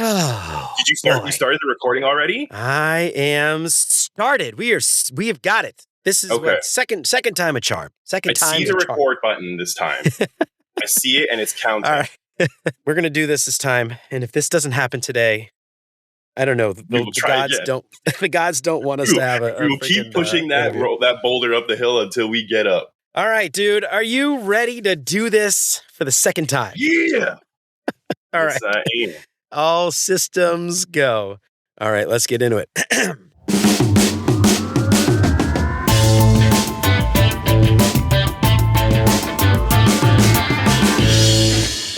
Oh, Did you start? boy. You started the recording already? I am started. We have got it. This is Okay. what second time a charm. I see the record button this time. I see it and it's counting. All right. We're gonna do this time, and if this doesn't happen today, I don't know. The gods don't. The gods don't want us to have a. We will keep pushing that boulder up the hill until we get up. All right, dude. Are you ready to do this for the second time? Yeah. All right. I am. All systems go. All right, let's get into it.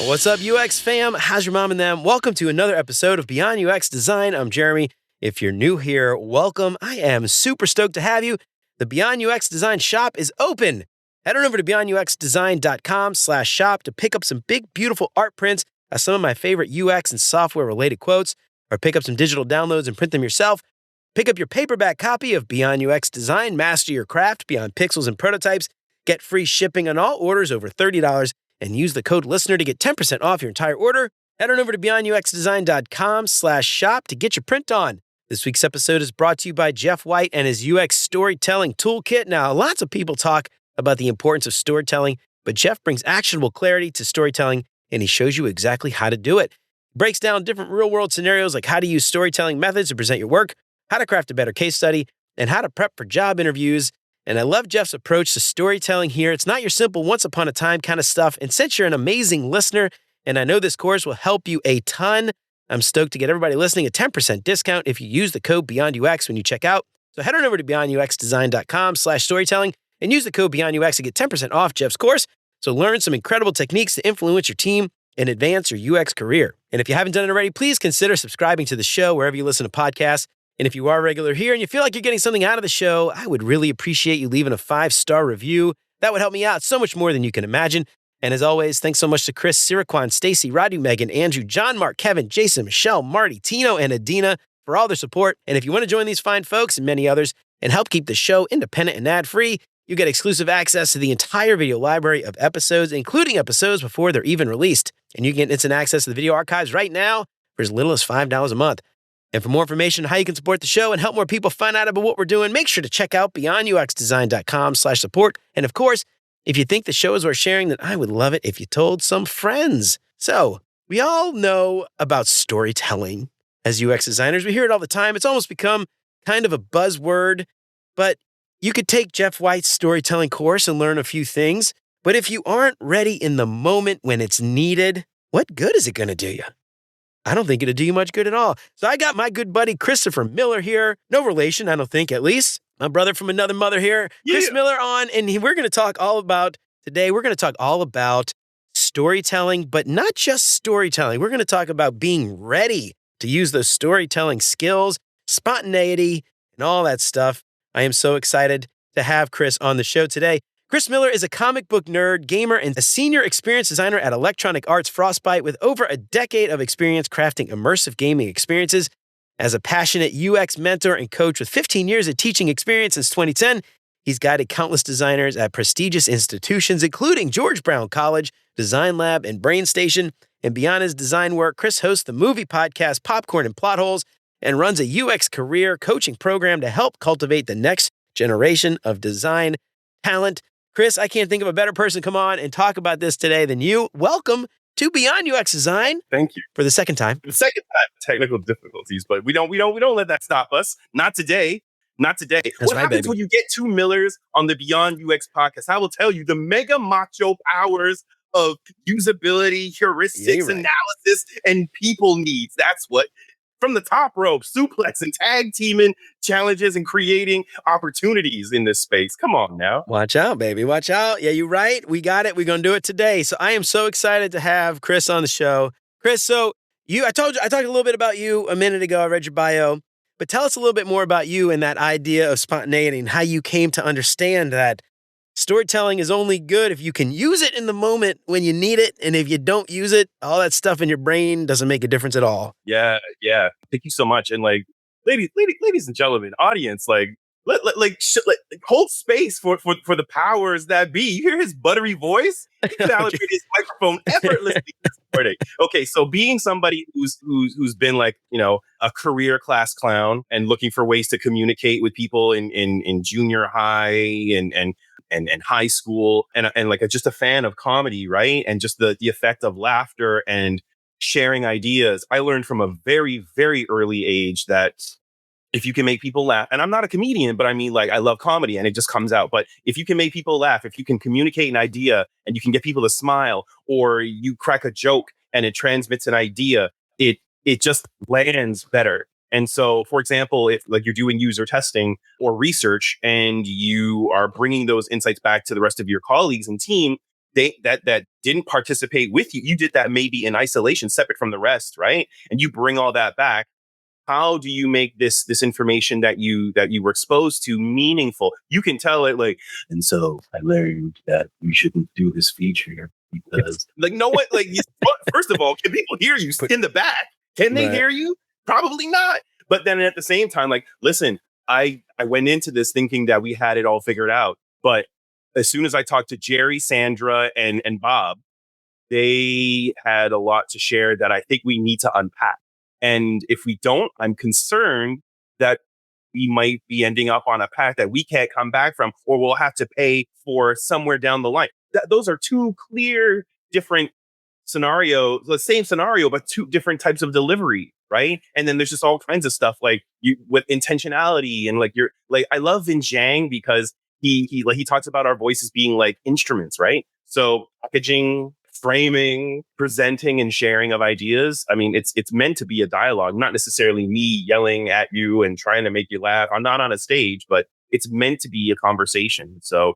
What's up, UX fam? How's your mom and them? Welcome to another episode of Beyond UX Design. I'm Jeremy. If you're new here, welcome. I am super stoked to have you. The Beyond UX Design shop is open. Head on over to beyonduxdesign.com/shop to pick up some big, beautiful art prints of some of my favorite UX and software-related quotes, or pick up some digital downloads and print them yourself. Pick up your paperback copy of Beyond UX Design, Master Your Craft, Beyond Pixels and Prototypes. Get free shipping on all orders over $30, and use the code LISTENER to get 10% off your entire order. Head on over to beyonduxdesign.com/shop to get your print on. This week's episode is brought to you by Jeff White and his UX Storytelling Toolkit. Now, lots of people talk about the importance of storytelling, but Jeff brings actionable clarity to storytelling, and he shows you exactly how to do it. He breaks down different real-world scenarios like how to use storytelling methods to present your work, how to craft a better case study, and how to prep for job interviews. And I love Jeff's approach to storytelling here. It's not your simple once upon a time kind of stuff. And since you're an amazing listener, and I know this course will help you a ton, I'm stoked to get everybody listening a 10% discount if you use the code BeyondUX when you check out. So head on over to beyonduxdesign.com/storytelling and use the code BeyondUX to get 10% off Jeff's course. So learn some incredible techniques to influence your team and advance your UX career. And if you haven't done it already, please consider subscribing to the show wherever you listen to podcasts. And if you are a regular here and you feel like you're getting something out of the show, I would really appreciate you leaving a 5-star review. That would help me out so much more than you can imagine. And as always, thanks so much to Chris, Siraquan, Stacy, Radu, Megan, Andrew, John, Mark, Kevin, Jason, Michelle, Marty, Tino, and Adina for all their support. And if you want to join these fine folks and many others and help keep the show independent and ad-free, you get exclusive access to the entire video library of episodes, including episodes before they're even released. And you can get instant access to the video archives right now for as little as $5 a month. And for more information on how you can support the show and help more people find out about what we're doing, make sure to check out beyonduxdesign.com/support. And of course, if you think the show is worth sharing, then I would love it if you told some friends. So we all know about storytelling as UX designers. We hear it all the time. It's almost become kind of a buzzword, but you could take Jeff White's storytelling course and learn a few things. But if you aren't ready in the moment when it's needed, what good is it going to do you? I don't think it'll do you much good at all. So I got my good buddy Christopher Miller here. No relation, I don't think, at least. My brother from another mother here. Yeah. Chris Miller on, and we're going to talk all about storytelling, but not just storytelling. We're going to talk about being ready to use those storytelling skills, spontaneity, and all that stuff. I am so excited to have Chris on the show today. Chris Miller is a comic book nerd, gamer, and a senior experience designer at Electronic Arts Frostbite with over a decade of experience crafting immersive gaming experiences. As a passionate UX mentor and coach with 15 years of teaching experience since 2010, he's guided countless designers at prestigious institutions, including George Brown College, Design Lab, and BrainStation. And beyond his design work, Chris hosts the movie podcast Popcorn and Plot Holes and runs a UX career coaching program to help cultivate the next generation of design talent. Chris, I can't think of a better person to come on and talk about this today than you. Welcome to Beyond UX Design. Thank you. For the second time. The second time, technical difficulties, but we don't let that stop us. Not today. Not today. That's what happens when you get two Millers on the Beyond UX podcast? I will tell you the mega macho powers of usability, heuristics, analysis, and people needs. That's what. From the top rope, suplex and tag teaming challenges and creating opportunities in this space. Come on now. Watch out, baby. Watch out. Yeah, you're right. We got it. We're going to do it today. So I am so excited to have Chris on the show. Chris, so I talked a little bit about you a minute ago. I read your bio, but tell us a little bit more about you and that idea of spontaneity and how you came to understand that storytelling is only good if you can use it in the moment when you need it. And if you don't use it, all that stuff in your brain doesn't make a difference at all. Yeah. Thank you so much. And ladies and gentlemen, audience, hold space for the powers that be. You hear his buttery voice? He calibrated his microphone effortlessly this morning. Okay, so being somebody who's been like, a career class clown and looking for ways to communicate with people in junior high and high school, and like just a fan of comedy, right? And just the effect of laughter and sharing ideas. I learned from a very, very early age that if you can make people laugh, and I'm not a comedian, but I mean, like, I love comedy and it just comes out. But if you can make people laugh, if you can communicate an idea and you can get people to smile, or you crack a joke and it transmits an idea, it just lands better. And so, for example, if like you're doing user testing or research and you are bringing those insights back to the rest of your colleagues and team, that didn't participate with you, you did that maybe in isolation, separate from the rest, right? And you bring all that back. How do you make this information that you were exposed to meaningful? You can tell it like, and so I learned that you shouldn't do this feature because like no one like first of all, can people hear you in the back? Can they hear you? Probably not. But then at the same time, like, listen, I went into this thinking that we had it all figured out. But as soon as I talked to Jerry, Sandra, and Bob, they had a lot to share that I think we need to unpack. And if we don't, I'm concerned that we might be ending up on a path that we can't come back from, or we'll have to pay for somewhere down the line. Those are two clear, different scenarios, the same scenario, but two different types of delivery, right? And then there's just all kinds of stuff like you with intentionality and like you're like, I love Vin Zhang because he talks about our voices being like instruments, right? So packaging, framing, presenting, and sharing of ideas. I mean, it's meant to be a dialogue, not necessarily me yelling at you and trying to make you laugh. I'm not on a stage, but it's meant to be a conversation. So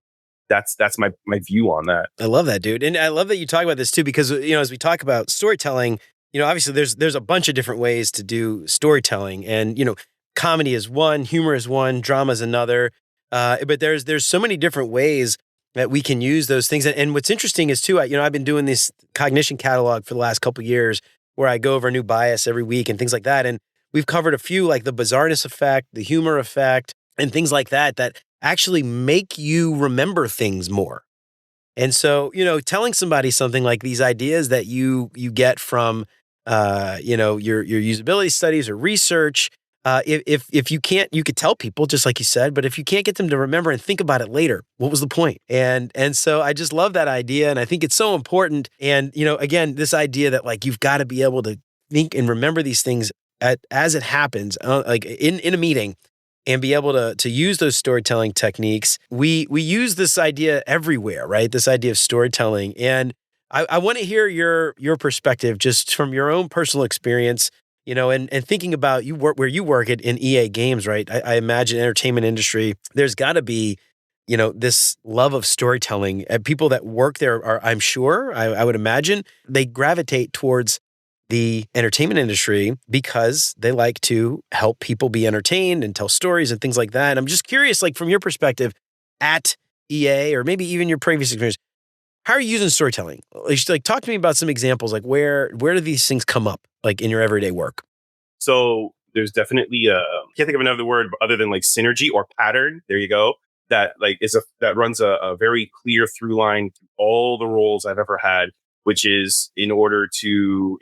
that's my view on that. I love that, dude. And I love that you talk about this too, because, as we talk about storytelling, obviously there's a bunch of different ways to do storytelling, and, comedy is one, humor is one, drama is another. But there's so many different ways that we can use those things. And what's interesting is too, I've been doing this cognition catalog for the last couple of years where I go over a new bias every week and things like that. And we've covered a few, like the bizarreness effect, the humor effect, and things like that actually make you remember things more. And so, telling somebody something like these ideas that you get from, your usability studies or research, if you can't, you could tell people, just like you said, but if you can't get them to remember and think about it later, what was the point? And so I just love that idea. And I think it's so important. And, again, this idea that like, you've got to be able to think and remember these things as it happens, like in a meeting, and be able to use those storytelling techniques. We use this idea everywhere, right? This idea of storytelling. And I want to hear your perspective just from your own personal experience, and thinking about where you work in EA Games, right? I imagine entertainment industry, there's got to be, this love of storytelling. And people that work there are, I'm sure, I would imagine, they gravitate towards the entertainment industry because they like to help people be entertained and tell stories and things like that. And I'm just curious, like from your perspective at EA, or maybe even your previous experience, how are you using storytelling? Like talk to me about some examples, like where do these things come up, like in your everyday work? So there's definitely can't think of another word other than like synergy or pattern. There you go. That like that runs a very clear through line through all the roles I've ever had, which is in order to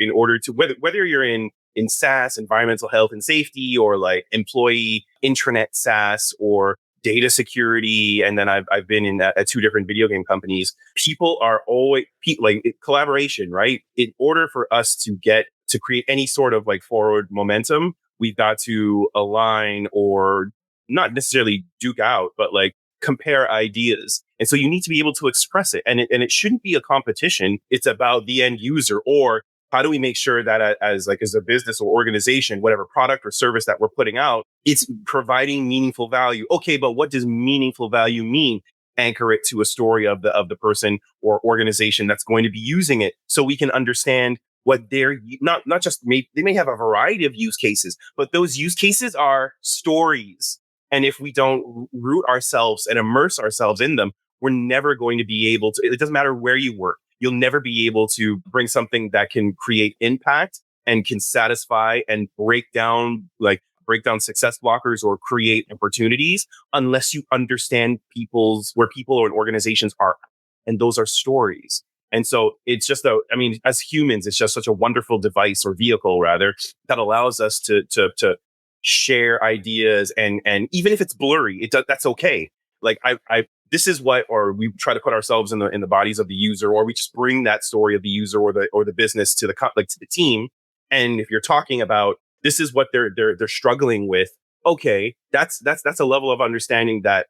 whether you're in SaaS, environmental health and safety, or like employee intranet SaaS, or data security, and then I've been in at two different video game companies. People are always like collaboration, right? In order for us to create any sort of like forward momentum, we've got to align, or not necessarily duke out, but like compare ideas. And so you need to be able to express it. And it shouldn't be a competition. It's about the end user, or how do we make sure that as a business or organization, whatever product or service that we're putting out, it's providing meaningful value. Okay, but what does meaningful value mean? Anchor it to a story of the person or organization that's going to be using it, so we can understand what they're not just they may have a variety of use cases, but those use cases are stories. And if we don't root ourselves and immerse ourselves in them, we're never going to be able to. It doesn't matter where you work. You'll never be able to bring something that can create impact and can satisfy and break down break down success blockers or create opportunities unless you understand where people or organizations are. And those are stories. And so it's just as humans, it's just such a wonderful device or vehicle rather that allows us to share ideas and even if it's blurry, that's okay. Like this is or we try to put ourselves in the bodies of the user, or we just bring that story of the user or the business to to the team. And if you're talking about this is what they're struggling with, okay, that's a level of understanding that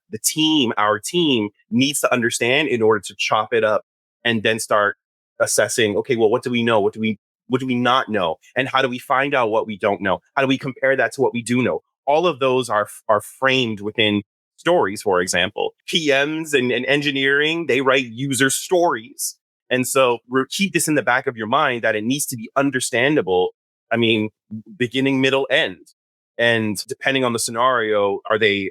our team needs to understand in order to chop it up and then start assessing, okay, well, what do we know? What do we not know? And how do we find out what we don't know? How do we compare that to what we do know? All of those are framed within stories. For example, PMs and engineering, they write user stories. And so keep this in the back of your mind that it needs to be understandable. I mean, beginning, middle, end. And depending on the scenario, are they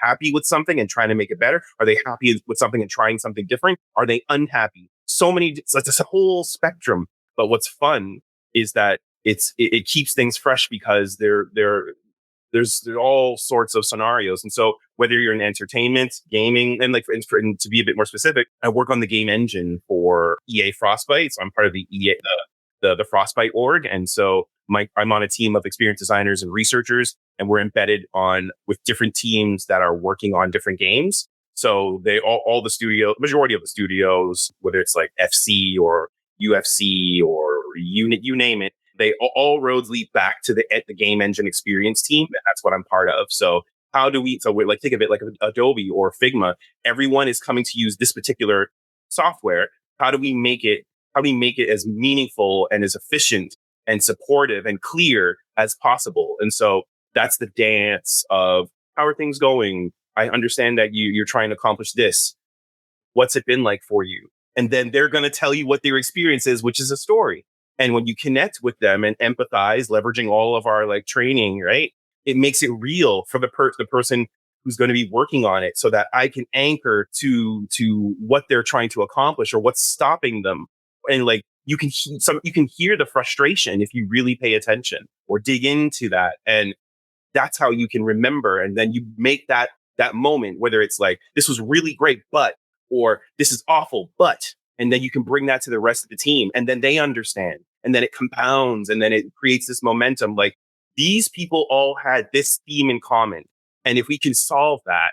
happy with something and trying to make it better? Are they happy with something and trying something different? Are they unhappy? It's a whole spectrum. But what's fun is that it keeps things fresh because there's all sorts of scenarios. And so whether you're in entertainment, gaming, and and to be a bit more specific, I work on the game engine for EA Frostbite. So I'm part of the EA, the Frostbite org. And so I'm on a team of experienced designers and researchers, and we're embedded with different teams that are working on different games. So majority of the studios, whether it's like FC or UFC or you name it, all roads lead back to the game engine experience team. And that's what I'm part of. So we're think of it like Adobe or Figma. Everyone is coming to use this particular software. How do we make it as meaningful and as efficient and supportive and clear as possible? And so that's the dance of how are things going? I understand that you're trying to accomplish this. What's it been like for you? And then they're going to tell you what their experience is, which is a story. And when you connect with them and empathize, leveraging all of our training, right? It makes it real for the person who's going to be working on it, so that I can anchor to what they're trying to accomplish or what's stopping them. And you can hear the frustration if you really pay attention or dig into that. And that's how you can remember. And then you make that moment, whether it's this was really great, or this is awful, and then you can bring that to the rest of the team, and then they understand, and then it compounds, and then it creates this momentum. These people all had this theme in common. And if we can solve that,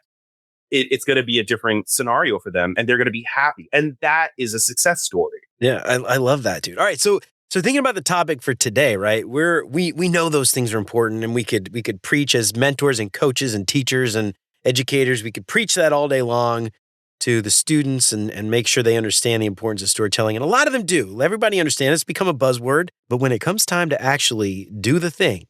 it's going to be a different scenario for them, and they're going to be happy. And that is a success story. Yeah, I love that, dude. All right, so thinking about the topic for today, right? We know those things are important, and we could preach as mentors and coaches and teachers and educators. We could preach that all day long to the students and make sure they understand the importance of storytelling. And a lot of them do. Everybody understands. It's become a buzzword. But when it comes time to actually do the thing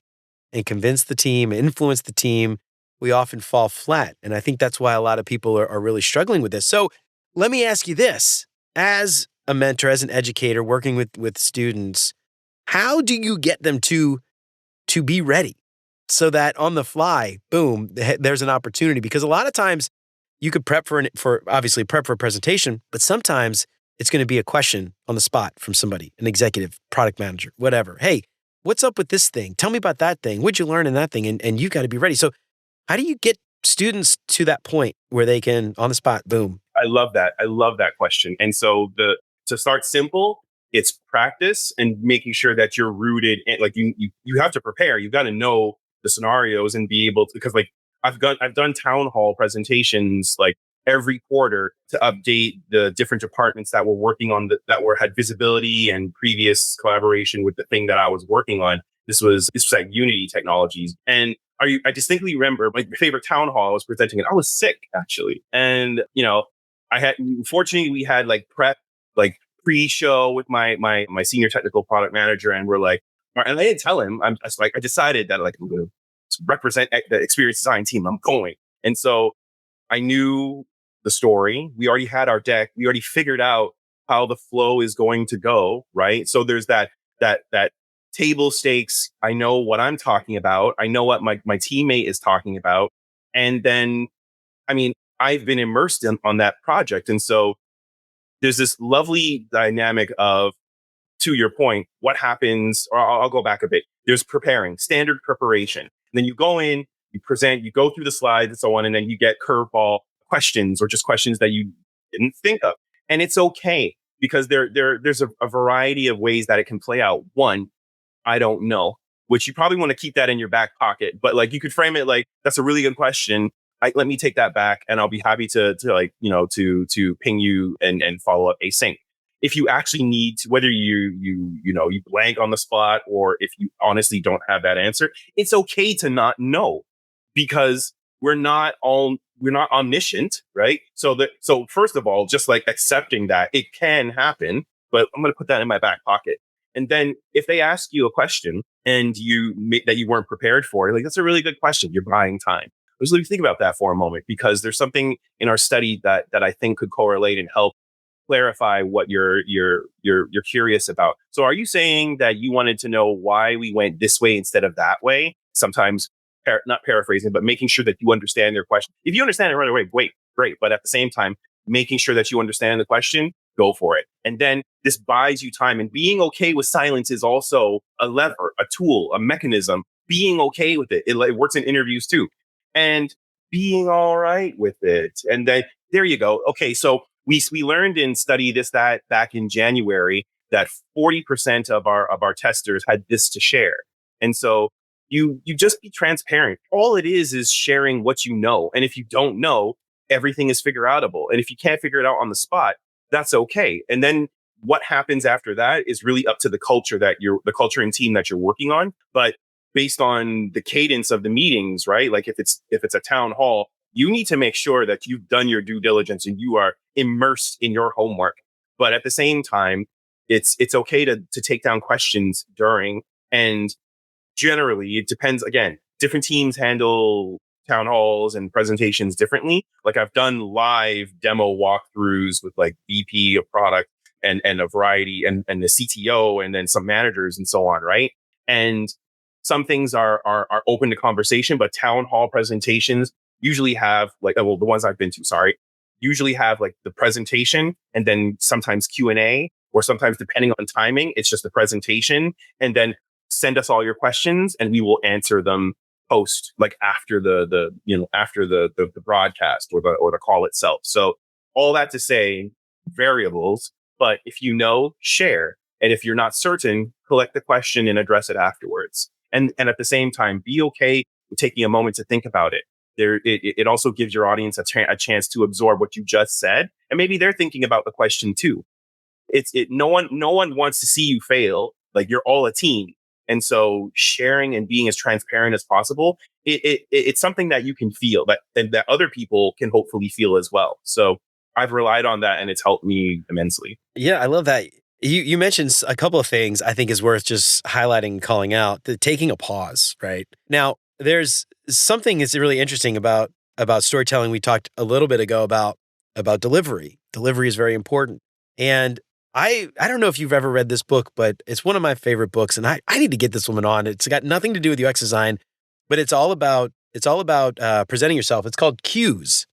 and convince the team, influence the team, we often fall flat. And I think that's why a lot of people are really struggling with this. So let me ask you this. As a mentor, as an educator working with students, how do you get them to be ready so that on the fly, boom, there's an opportunity? Because a lot of times you could prep for a presentation, but sometimes it's going to be a question on the spot from somebody, an executive, product manager, whatever. Hey, what's up with this thing? Tell me about that thing. What'd you learn in that thing? And you've got to be ready. So how do you get students to that point where they can, on the spot, boom? I love that. I love that question. And so to start simple, it's practice and making sure that you're rooted in, you have to prepare. You've got to know the scenarios and be able to, because I've done town hall presentations every quarter to update the different departments that were working on had visibility and previous collaboration with the thing that I was working on. This was Unity Technologies. And I distinctly remember my favorite town hall I was presenting it. I was sick actually. And, fortunately we had prep, pre-show with my senior technical product manager. And we're and I didn't tell him, I decided that I'm going to represent the experience design team. I'm going. And so I knew the story. We already had our deck. We already figured out how the flow is going to go. Right. So there's that table stakes. I know what I'm talking about. I know what my teammate is talking about. And then, I've been immersed on that project. And so there's this lovely dynamic of, to your point, what happens, or I'll go back a bit. There's standard preparation. then you go in, you present, you go through the slides and so on, and then you get curveball questions or just questions that you didn't think of. And it's okay because there's a variety of ways that it can play out. One, I don't know, which you probably want to keep that in your back pocket. But like you could frame it like, that's a really good question. Let me take that back and I'll be happy to like, to ping you and follow up async. If you actually need to, whether you blank on the spot or if you honestly don't have that answer, it's okay to not know because we're not omniscient, right? So first of all, just like accepting that it can happen, but I'm going to put that in my back pocket. And then if they ask you a question and that you weren't prepared for, like, that's a really good question. You're buying time. Let's really think about that for a moment, because there's something in our study that I think could correlate and help clarify what you're curious about. So are you saying that you wanted to know why we went this way instead of that way? Sometimes not paraphrasing, but making sure that you understand their question. If you understand it right away, great. But at the same time, making sure that you understand the question, go for it. And then this buys you time. And being okay with silence is also a lever, a tool, a mechanism. Being okay with it. It works in interviews too. And being all right with it. And then there you go. Okay, so we learned in study that back in January that 40% of our testers had this to share. And so you just be transparent. All it is sharing what you know. And if you don't know, everything is figure outable. And if you can't figure it out on the spot, that's okay. And then what happens after that is really up to the culture and team that you're working on. But based on the cadence of the meetings, right? Like if it's a town hall, you need to make sure that you've done your due diligence and you are immersed in your homework. But at the same time, it's okay to take down questions during. And generally, it depends. Again, different teams handle town halls and presentations differently. Like I've done live demo walkthroughs with like VP of product and a variety and the CTO and then some managers and so on, right? And some things are open to conversation, but town hall presentations usually have like, well, the ones I've been to, usually have like the presentation and then sometimes Q&A, or sometimes depending on timing, it's just the presentation, and then send us all your questions and we will answer them post, like after the broadcast or the call itself. So all that to say, variables, but if you know, share. And if you're not certain, collect the question and address it afterwards. And at the same time, be okay with taking a moment to think about it. It also gives your audience a chance to absorb what you just said, and maybe they're thinking about the question too. No one wants to see you fail. Like, you're all a team, and so sharing and being as transparent as possible, it's something that you can feel, and that other people can hopefully feel as well. So I've relied on that, and it's helped me immensely. Yeah, I love that. You mentioned a couple of things I think is worth just highlighting and calling out. Taking a pause, right? Now, there's something that's really interesting about storytelling. We talked a little bit ago about delivery. Delivery is very important. And I don't know if you've ever read this book, but it's one of my favorite books. And I need to get this woman on. It's got nothing to do with UX design, but it's all about presenting yourself. It's called Cues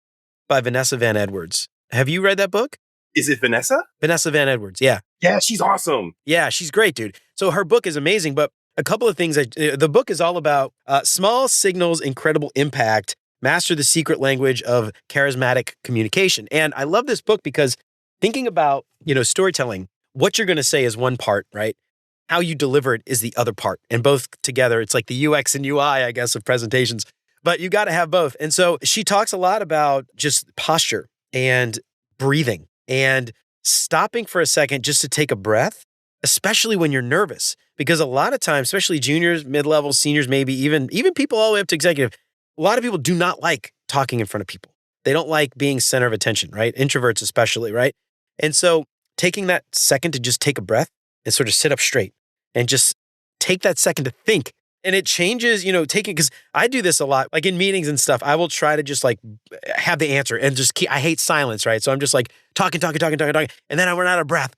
by Vanessa Van Edwards. Have you read that book? Is it Vanessa? Vanessa Van Edwards, yeah. Yeah, she's awesome. Yeah, she's great, dude. So her book is amazing, but a couple of things. The book is all about small signals, incredible impact, master the secret language of charismatic communication. And I love this book because thinking about, storytelling, what you're going to say is one part, right? How you deliver it is the other part. And both together, it's like the UX and UI, I guess, of presentations. But you got to have both. And so she talks a lot about just posture and breathing and stopping for a second just to take a breath, especially when you're nervous. Because a lot of times, especially juniors, mid-level, seniors, maybe even people all the way up to executive, a lot of people do not like talking in front of people. They don't like being center of attention, right? Introverts especially, right? And so taking that second to just take a breath and sort of sit up straight and just take that second to think. And it changes, because I do this a lot, like in meetings and stuff, I will try to just like have the answer and just I hate silence, right? So I'm just like talking. And then I run out of breath.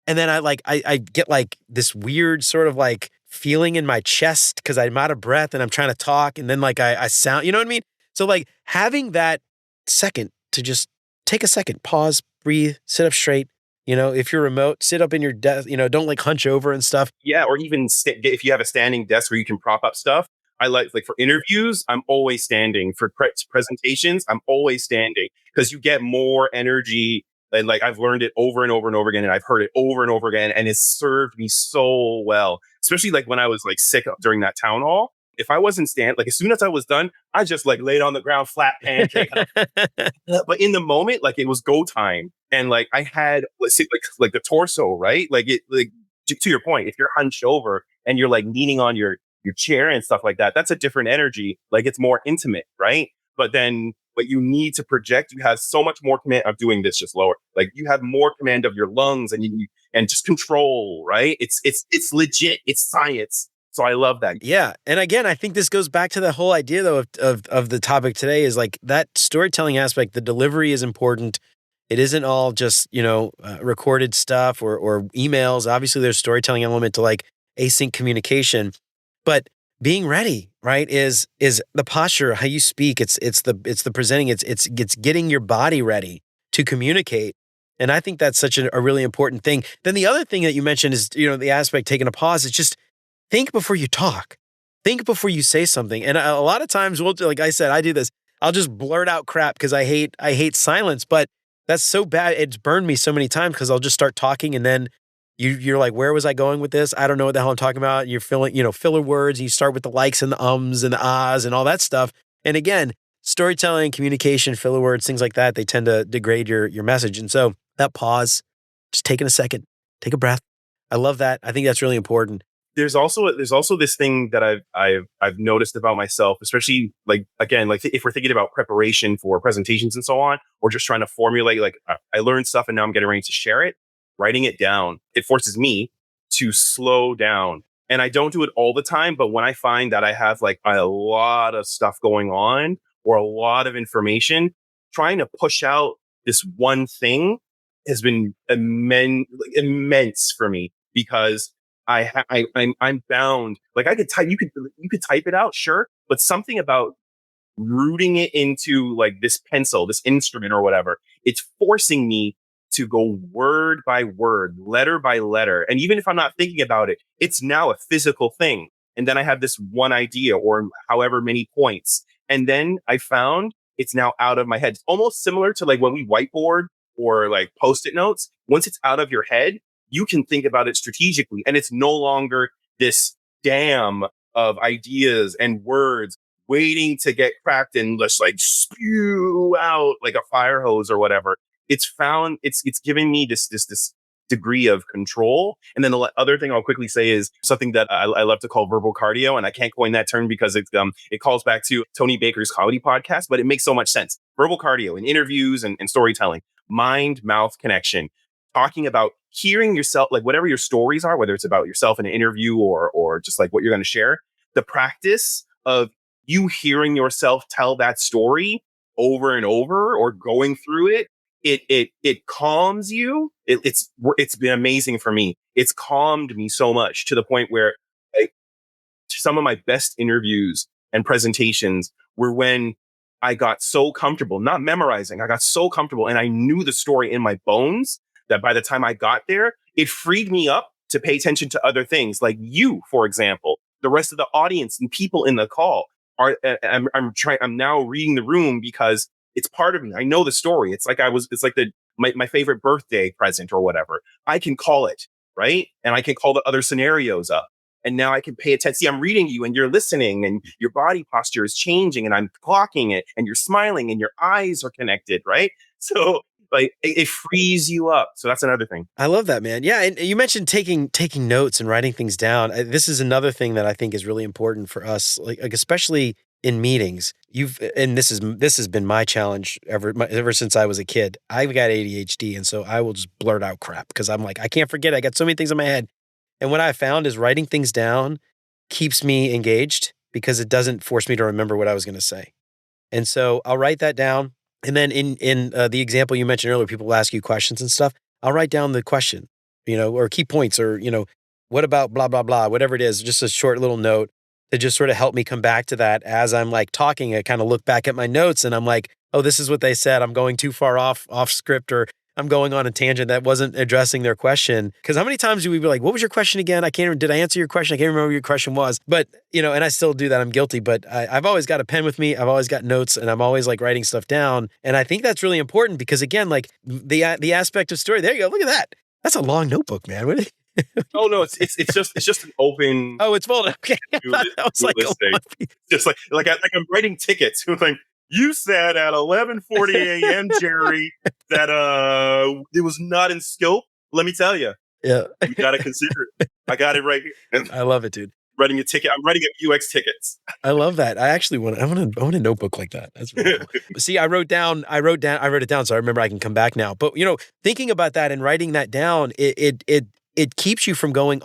And then I get like this weird sort of like feeling in my chest because I'm out of breath and I'm trying to talk. And then like I sound, you know what I mean? So like having that second to just take a second, pause, breathe, sit up straight. If you're remote, sit up in your desk, don't like hunch over and stuff. Yeah. Or even if you have a standing desk where you can prop up stuff, I like for interviews, I'm always standing. For presentations, I'm always standing because you get more energy. And like I've learned it over and over and over again, and I've heard it over and over again, and it's served me so well. Especially like when I was like sick during that town hall. If I wasn't like as soon as I was done, I just like laid on the ground, flat pancake. But in the moment, like it was go time, and like I had let's say like the torso, right? Like it like to your point, if you're hunched over and you're like leaning on your chair and stuff like that, that's a different energy. Like it's more intimate, right? But then what you need to project, you have so much more command of doing this just lower. Like you have more command of your lungs and just control, right? It's legit. It's science. So I love that. Yeah. And again, I think this goes back to the whole idea though of the topic today is like that storytelling aspect, the delivery is important. It isn't all just, recorded stuff or emails. Obviously there's storytelling element to like async communication, but being ready, right, is the posture, how you speak. It's the presenting. It's getting your body ready to communicate. And I think that's such a really important thing. Then the other thing that you mentioned is, the aspect taking a pause is just think before you talk. Think before you say something. And a lot of times like I said, I do this. I'll just blurt out crap because I hate silence, but that's so bad. It's burned me so many times because I'll just start talking and then you're like, where was I going with this? I don't know what the hell I'm talking about. You're filling, filler words. And you start with the likes and the ums and the ahs and all that stuff. And again, storytelling, communication, filler words, things like that, they tend to degrade your message. And so that pause, just taking a second, take a breath. I love that. I think that's really important. There's also this thing that I've noticed about myself, especially like again, like if we're thinking about preparation for presentations and so on, or just trying to formulate, like I learned stuff and now I'm getting ready to share it. Writing it down, it forces me to slow down. And I don't do it all the time, but when I find that I have like a lot of stuff going on or a lot of information, trying to push out this one thing has been immense for me because I'm bound. Like I could type, you could type it out, sure, but something about rooting it into like this pencil, this instrument or whatever, it's forcing me to go word by word, letter by letter. And even if I'm not thinking about it, it's now a physical thing. And then I have this one idea or however many points. And then I found it's now out of my head. It's almost similar to like when we whiteboard or like post-it notes. Once it's out of your head, you can think about it strategically. And it's no longer this dam of ideas and words waiting to get cracked and just like spew out like a fire hose or whatever. It's giving me this degree of control. And then the other thing I'll quickly say is something that I love to call verbal cardio. And I can't coin that term because it calls back to Tony Baker's comedy podcast, but it makes so much sense. Verbal cardio in interviews and storytelling, mind-mouth connection, talking about hearing yourself, like whatever your stories are, whether it's about yourself in an interview or just like what you're going to share, the practice of you hearing yourself tell that story over and over or going through it, it calms you. It's been amazing for me. It's calmed me so much to the point where like, some of my best interviews and presentations were when I got so comfortable, not memorizing. I got so comfortable and I knew the story in my bones that by the time I got there, it freed me up to pay attention to other things. Like you, for example, the rest of the audience and people in the call are, I'm now reading the room because it's part of me. I know the story. It's like my favorite birthday present or whatever. I can call it, right? And I can call the other scenarios up. And now I can pay attention. See, I'm reading you and you're listening and your body posture is changing and I'm clocking it and you're smiling and your eyes are connected, right? So like it frees you up. So that's another thing. I love that, man. Yeah. And you mentioned taking notes and writing things down. This is another thing that I think is really important for us, like especially in meetings. This has been my challenge ever since I was a kid. I've got ADHD. And so I will just blurt out crap because I'm like, I can't forget. I got so many things in my head. And what I found is writing things down keeps me engaged because it doesn't force me to remember what I was going to say. And so I'll write that down. And then in the example you mentioned earlier, people will ask you questions and stuff. I'll write down the question, or key points or, what about blah, blah, blah, whatever it is, just a short little note to just sort of help me come back to that as I'm like talking. I kind of look back at my notes and I'm like, oh, this is what they said. I'm going too far off script or I'm going on a tangent that wasn't addressing their question. Because how many times do we be like, what was your question again? Did I answer your question? I can't remember what your question was. But, and I still do that. I'm guilty, but I've always got a pen with me. I've always got notes, and I'm always like writing stuff down. And I think that's really important because, again, like the aspect of story, there you go. Look at that. That's a long notebook, man. Oh no, it's just an open. Oh, it's folded. Okay, I thought that was like just like I'm writing tickets. Like, you said at 11:40 a.m., Jerry, that it was not in scope. Let me tell you, yeah, you got to consider it. I got it right here. I love it, dude. Writing a ticket. I'm writing UX tickets. I love that. I want a notebook like that. That's really cool. See, I wrote it down. So I remember I can come back now. But thinking about that and writing that down, it keeps you from going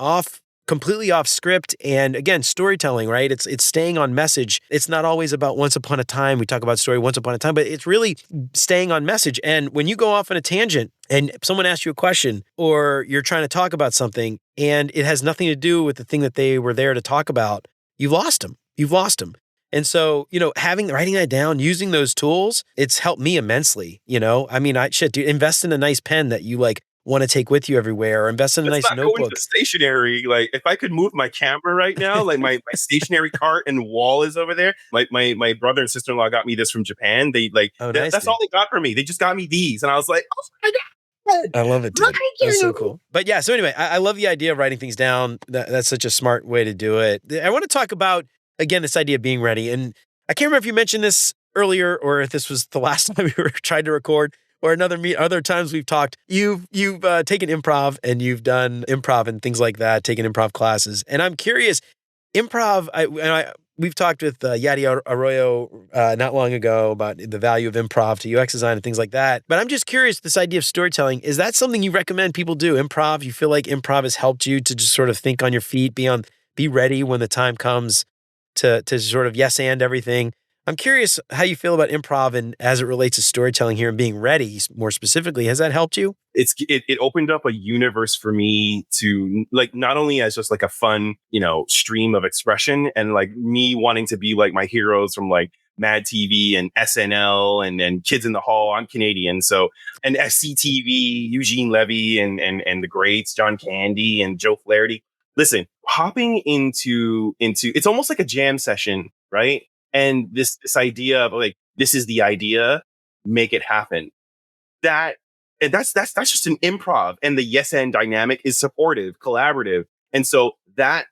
completely off script. And again, storytelling, right? It's staying on message. It's not always about once upon a time. We talk about story once upon a time, but it's really staying on message. And when you go off on a tangent and someone asks you a question or you're trying to talk about something and it has nothing to do with the thing that they were there to talk about, you've lost them. And so, writing that down, using those tools, it's helped me immensely. I mean, dude, invest in a nice pen that you like want to take with you everywhere, or invest in a nice notebook. Going to stationery. Like, if I could move my camera right now, like my stationary cart and wall is over there. My brother and sister-in-law got me this from Japan. They nice, that's all they got for me. They just got me these, and I was like, oh my God. I love it, dude. That's so cool. But yeah, so anyway, I love the idea of writing things down. That's such a smart way to do it. I want to talk about, again, this idea of being ready. And I can't remember if you mentioned this earlier or if this was the last time we were trying to record or other times we've talked. You've taken improv and you've done improv and things like that, taken improv classes. And I'm curious, improv, we've talked with Yadi Arroyo not long ago about the value of improv to UX design and things like that. But I'm just curious, this idea of storytelling, is that something you recommend people do? Improv, you feel like improv has helped you to just sort of think on your feet, be ready when the time comes to sort of yes and everything. I'm curious how you feel about improv and as it relates to storytelling here and being ready more specifically. Has that helped you? It opened up a universe for me to, like, not only as just like a fun, stream of expression and like me wanting to be like my heroes from like Mad TV and SNL and Kids in the Hall. I'm Canadian. So, and SCTV, Eugene Levy and the greats, John Candy and Joe Flaherty. Listen, hopping into it's almost like a jam session, right? And this idea of like, this is the idea, make it happen. That's just an improv, and the yes and dynamic is supportive, collaborative. And so that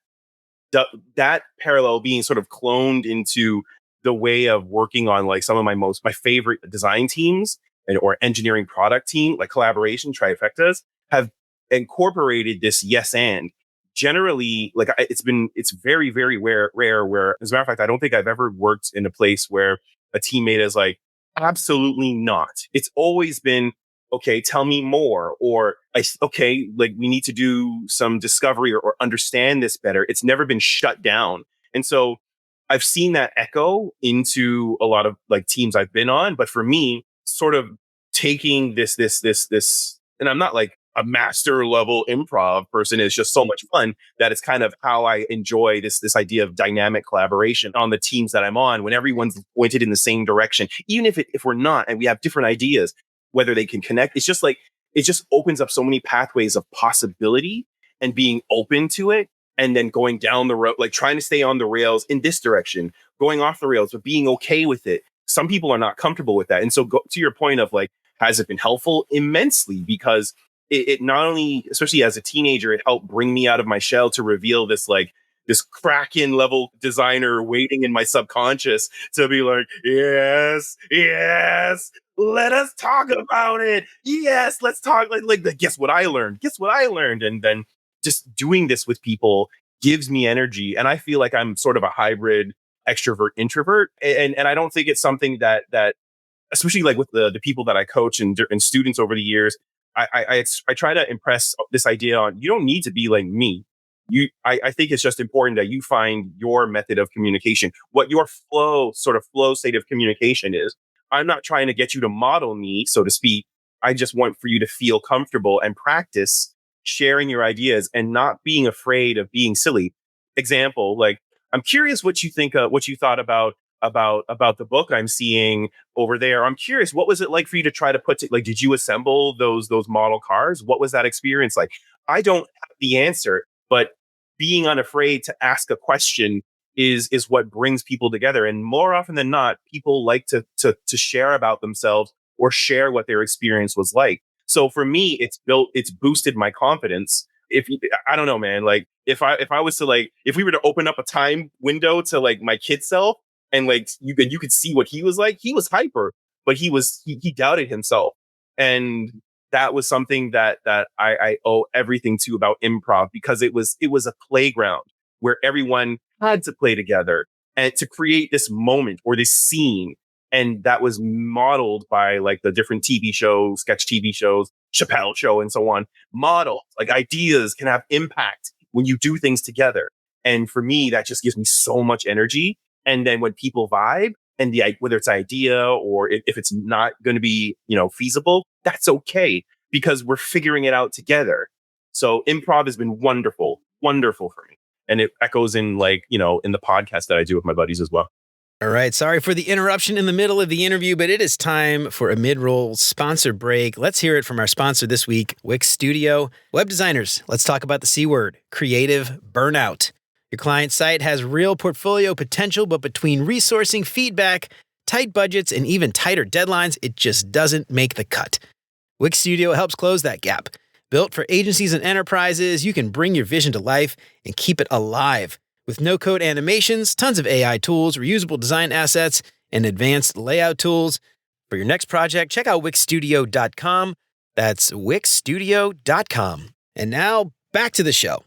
parallel being sort of cloned into the way of working on like some of my favorite design teams or engineering product team, like collaboration trifectas, have incorporated this yes and. Generally, like it's very, very rare where, as a matter of fact, I don't think I've ever worked in a place where a teammate is like, absolutely not. It's always been, okay, tell me more, or okay, like we need to do some discovery or understand this better. It's never been shut down. And so I've seen that echo into a lot of like teams I've been on. But for me, sort of taking this, and I'm not like a master level improv person, is just so much fun that it's kind of how I enjoy this idea of dynamic collaboration on the teams that I'm on, when everyone's pointed in the same direction, even if we're not, and we have different ideas, whether they can connect. It's just like, it just opens up so many pathways of possibility and being open to it. And then going down the road, like trying to stay on the rails in this direction, going off the rails, but being okay with it. Some people are not comfortable with that. And so to your point of like, has it been helpful? Immensely, because it not only, especially as a teenager, it helped bring me out of my shell to reveal this Kraken level designer waiting in my subconscious to be like, yes, let us talk about it. Yes, let's talk. Like guess what I learned. And then just doing this with people gives me energy. And I feel like I'm sort of a hybrid extrovert introvert. And I don't think it's something that especially like with the people that I coach and students over the years, I try to impress this idea on, you don't need to be like me. I think it's just important that you find your method of communication, what your flow state of communication is. I'm not trying to get you to model me, so to speak. I just want for you to feel comfortable and practice sharing your ideas and not being afraid of being silly. Example, like, I'm curious what you thought about about the book I'm seeing over there. I'm curious, what was it like for you to try to like, did you assemble those model cars? What was that experience like? I don't have the answer, but being unafraid to ask a question is what brings people together. And more often than not, people like to share about themselves or share what their experience was like. So for me, it's boosted my confidence. I don't know, man, like if I was to like, if we were to open up a time window to like my kid self, and like you could see what he was like. He was hyper, but he doubted himself, and that was something that I owe everything to about improv, because it was a playground where everyone had to play together and to create this moment or this scene. And that was modeled by like the different TV shows, sketch TV shows, Chappelle Show, and so on. Model like ideas can have impact when you do things together. And for me, that just gives me so much energy. And then when people vibe, and whether it's idea or if it's not going to be, feasible, that's okay, because we're figuring it out together. So improv has been wonderful, wonderful for me. And it echoes in like, in the podcast that I do with my buddies as well. All right. Sorry for the interruption in the middle of the interview, but it is time for a mid-roll sponsor break. Let's hear it from our sponsor this week, Wix Studio. Web designers, let's talk about the C word, creative burnout. Your client site has real portfolio potential, but between resourcing, feedback, tight budgets, and even tighter deadlines, it just doesn't make the cut. Wix Studio helps close that gap. Built for agencies and enterprises, you can bring your vision to life and keep it alive. With no-code animations, tons of AI tools, reusable design assets, and advanced layout tools. For your next project, check out wixstudio.com. That's wixstudio.com. And now, back to the show.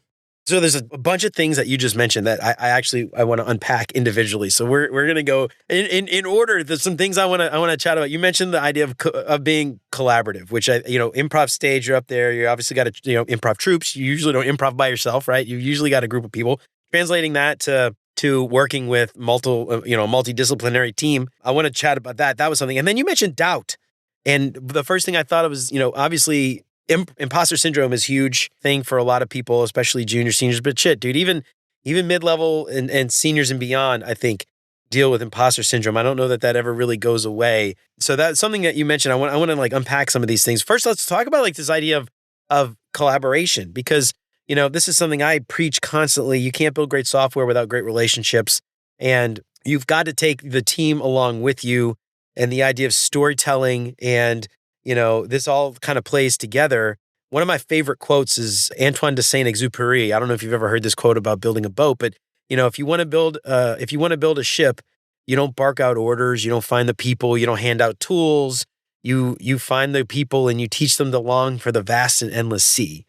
So there's a bunch of things that you just mentioned that I want to unpack individually. So we're going to go in order. There's some things I want to chat about. You mentioned the idea of being collaborative, which improv stage, you're up there. You obviously got improv troops. You usually don't improv by yourself, right? You usually got a group of people. Translating that to working with multidisciplinary team. I want to chat about that. That was something. And then you mentioned doubt. And the first thing I thought of was, obviously imposter syndrome is a huge thing for a lot of people, especially juniors, seniors, but shit, dude, even mid-level and seniors and beyond, I think, deal with imposter syndrome. I don't know that ever really goes away. So that's something that you mentioned. I want to like unpack some of these things. First, let's talk about like this idea of collaboration, because this is something I preach constantly. You can't build great software without great relationships, and you've got to take the team along with you. And the idea of storytelling and this all kind of plays together. One of my favorite quotes is Antoine de Saint-Exupéry. I don't know if you've ever heard this quote about building a boat, but if you want to build a ship, you don't bark out orders, you don't find the people, you don't hand out tools. You find the people and you teach them to long for the vast and endless sea.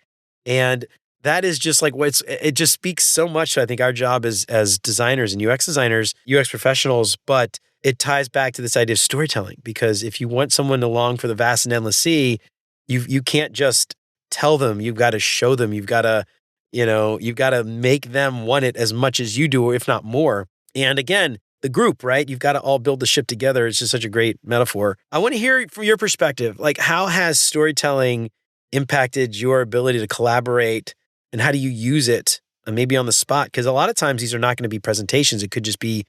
And that is just like it just speaks so much to, I think, our job as designers and UX designers, UX professionals, but it ties back to this idea of storytelling, because if you want someone to long for the vast and endless sea, you can't just tell them, you've got to show them, you've got to make them want it as much as you do, or if not more. And again, the group, right? You've got to all build the ship together. It's just such a great metaphor. I want to hear from your perspective, like, how has storytelling impacted your ability to collaborate, and how do you use it maybe on the spot? Because a lot of times these are not going to be presentations. It could just be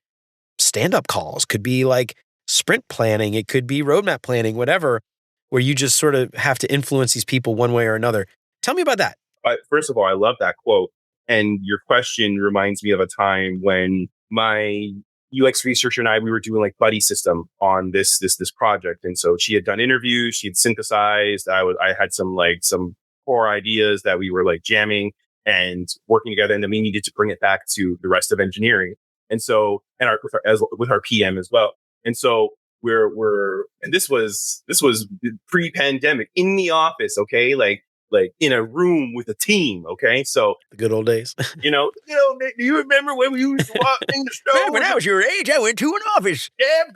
stand-up calls, could be like sprint planning, it could be roadmap planning, whatever, where you just sort of have to influence these people one way or another. Tell me about that. First of all, I love that quote. And your question reminds me of a time when my UX researcher and we were doing like buddy system on this project. And so she had done interviews, she had synthesized. I had some core ideas that we were like jamming and working together. And then we needed to bring it back to the rest of engineering. And so, with our PM as well. And so and this was pre-pandemic in the office. Okay. Like in a room with a team. Okay. So the good old days, do you remember when we used to walk in the store? When I was your age, I went to an office. Damn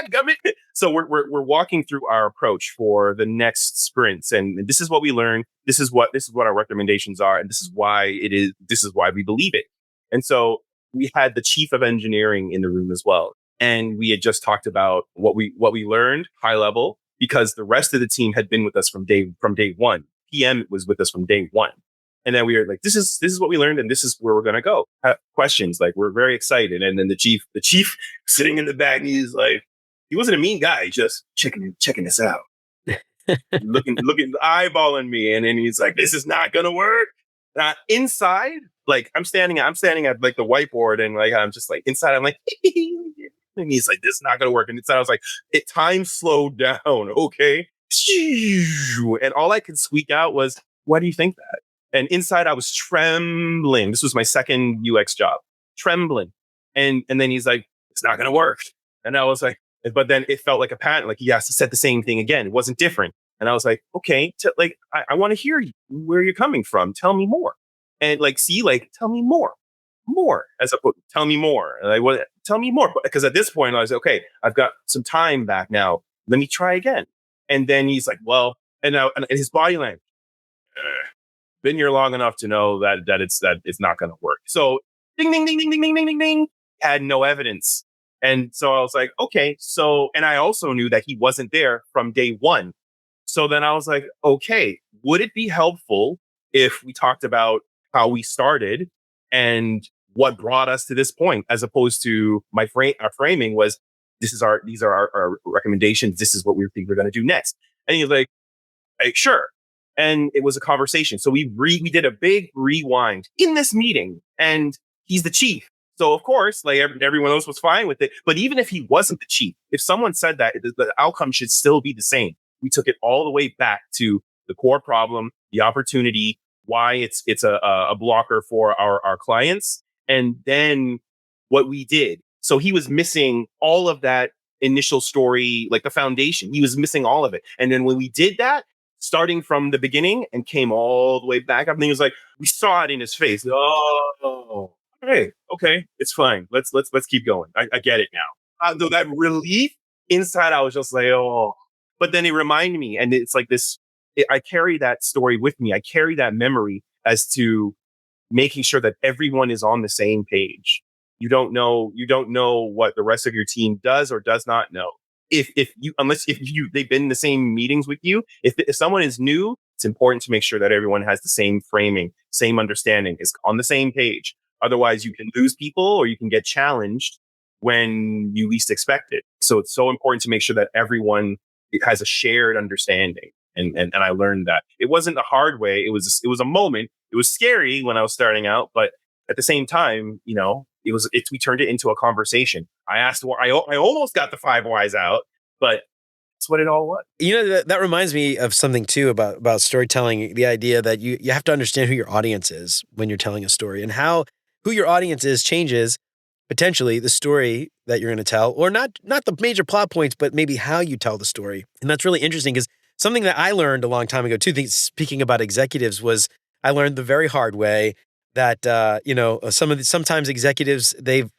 gummit. So we're walking through our approach for the next sprints. And this is what we learned. This is what our recommendations are. And this is why we believe it. And so we had the chief of engineering in the room as well. And we had just talked about what we learned high level, because the rest of the team had been with us from day one. PM was with us from day one. And then we were like, this is what we learned, and this is where we're gonna go. Questions, like, we're very excited. And then the chief sitting in the back, and he's like, he wasn't a mean guy, just checking this out. looking, eyeballing me, and then he's like, "This is not gonna work." Inside, like, I'm standing at like the whiteboard, and like I'm just like inside, I'm like, and he's like, "This is not gonna work." And inside, I was like, time slowed down, okay, and all I could squeak out was, "Why do you think that?" And inside, I was trembling. This was my second UX job, trembling, and then he's like, "It's not gonna work," and I was like. But then it felt like a pattern, like he has to set the same thing again. It wasn't different. And I was like, okay, I want to hear where you're coming from. Tell me more. And like, tell me more, as opposed to tell me more. And tell me more. Because at this point I was like, okay, I've got some time back now. Let me try again. And then he's like, well, and his body language, been here long enough to know that it's not going to work. So ding, ding, ding, ding, ding, ding, ding, ding, ding, had no evidence. And so I was like, okay, and I also knew that he wasn't there from day one. So then I was like, okay, would it be helpful if we talked about how we started and what brought us to this point, as opposed to our framing was, these are our recommendations. This is what we think we're going to do next. And he's like, hey, sure. And it was a conversation. So we did a big rewind in this meeting, and he's the chief. So of course, like everyone else was fine with it. But even if he wasn't the chief, if someone said that, the outcome should still be the same. We took it all the way back to the core problem, the opportunity, why it's a blocker for our clients, and then what we did. So he was missing all of that initial story, like the foundation. He was missing all of it. And then when we did that, starting from the beginning and came all the way back up, and he was like, we saw it in his face. Oh. Hey, okay, it's fine. Let's keep going. I get it now. Though that relief inside, I was just like, oh. But then it reminded me, and it's like this. I carry that story with me. I carry that memory as to making sure that everyone is on the same page. You don't know what the rest of your team does or does not know. If they've been in the same meetings with you. If someone is new, it's important to make sure that everyone has the same framing, same understanding, is on the same page. Otherwise, you can lose people or you can get challenged when you least expect it. So it's so important to make sure that everyone has a shared understanding. And I learned that it wasn't the hard way. It was a moment. It was scary when I was starting out, but at the same time, we turned it into a conversation. I asked, I almost got the 5 whys out, but that's what it all was. That reminds me of something too about storytelling, the idea that you have to understand who your audience is when you're telling a story, and how who your audience is changes potentially the story that you're going to tell, or not the major plot points, but maybe how you tell the story. And that's really interesting, because something that I learned a long time ago too, speaking about executives, was I learned the very hard way that, sometimes executives,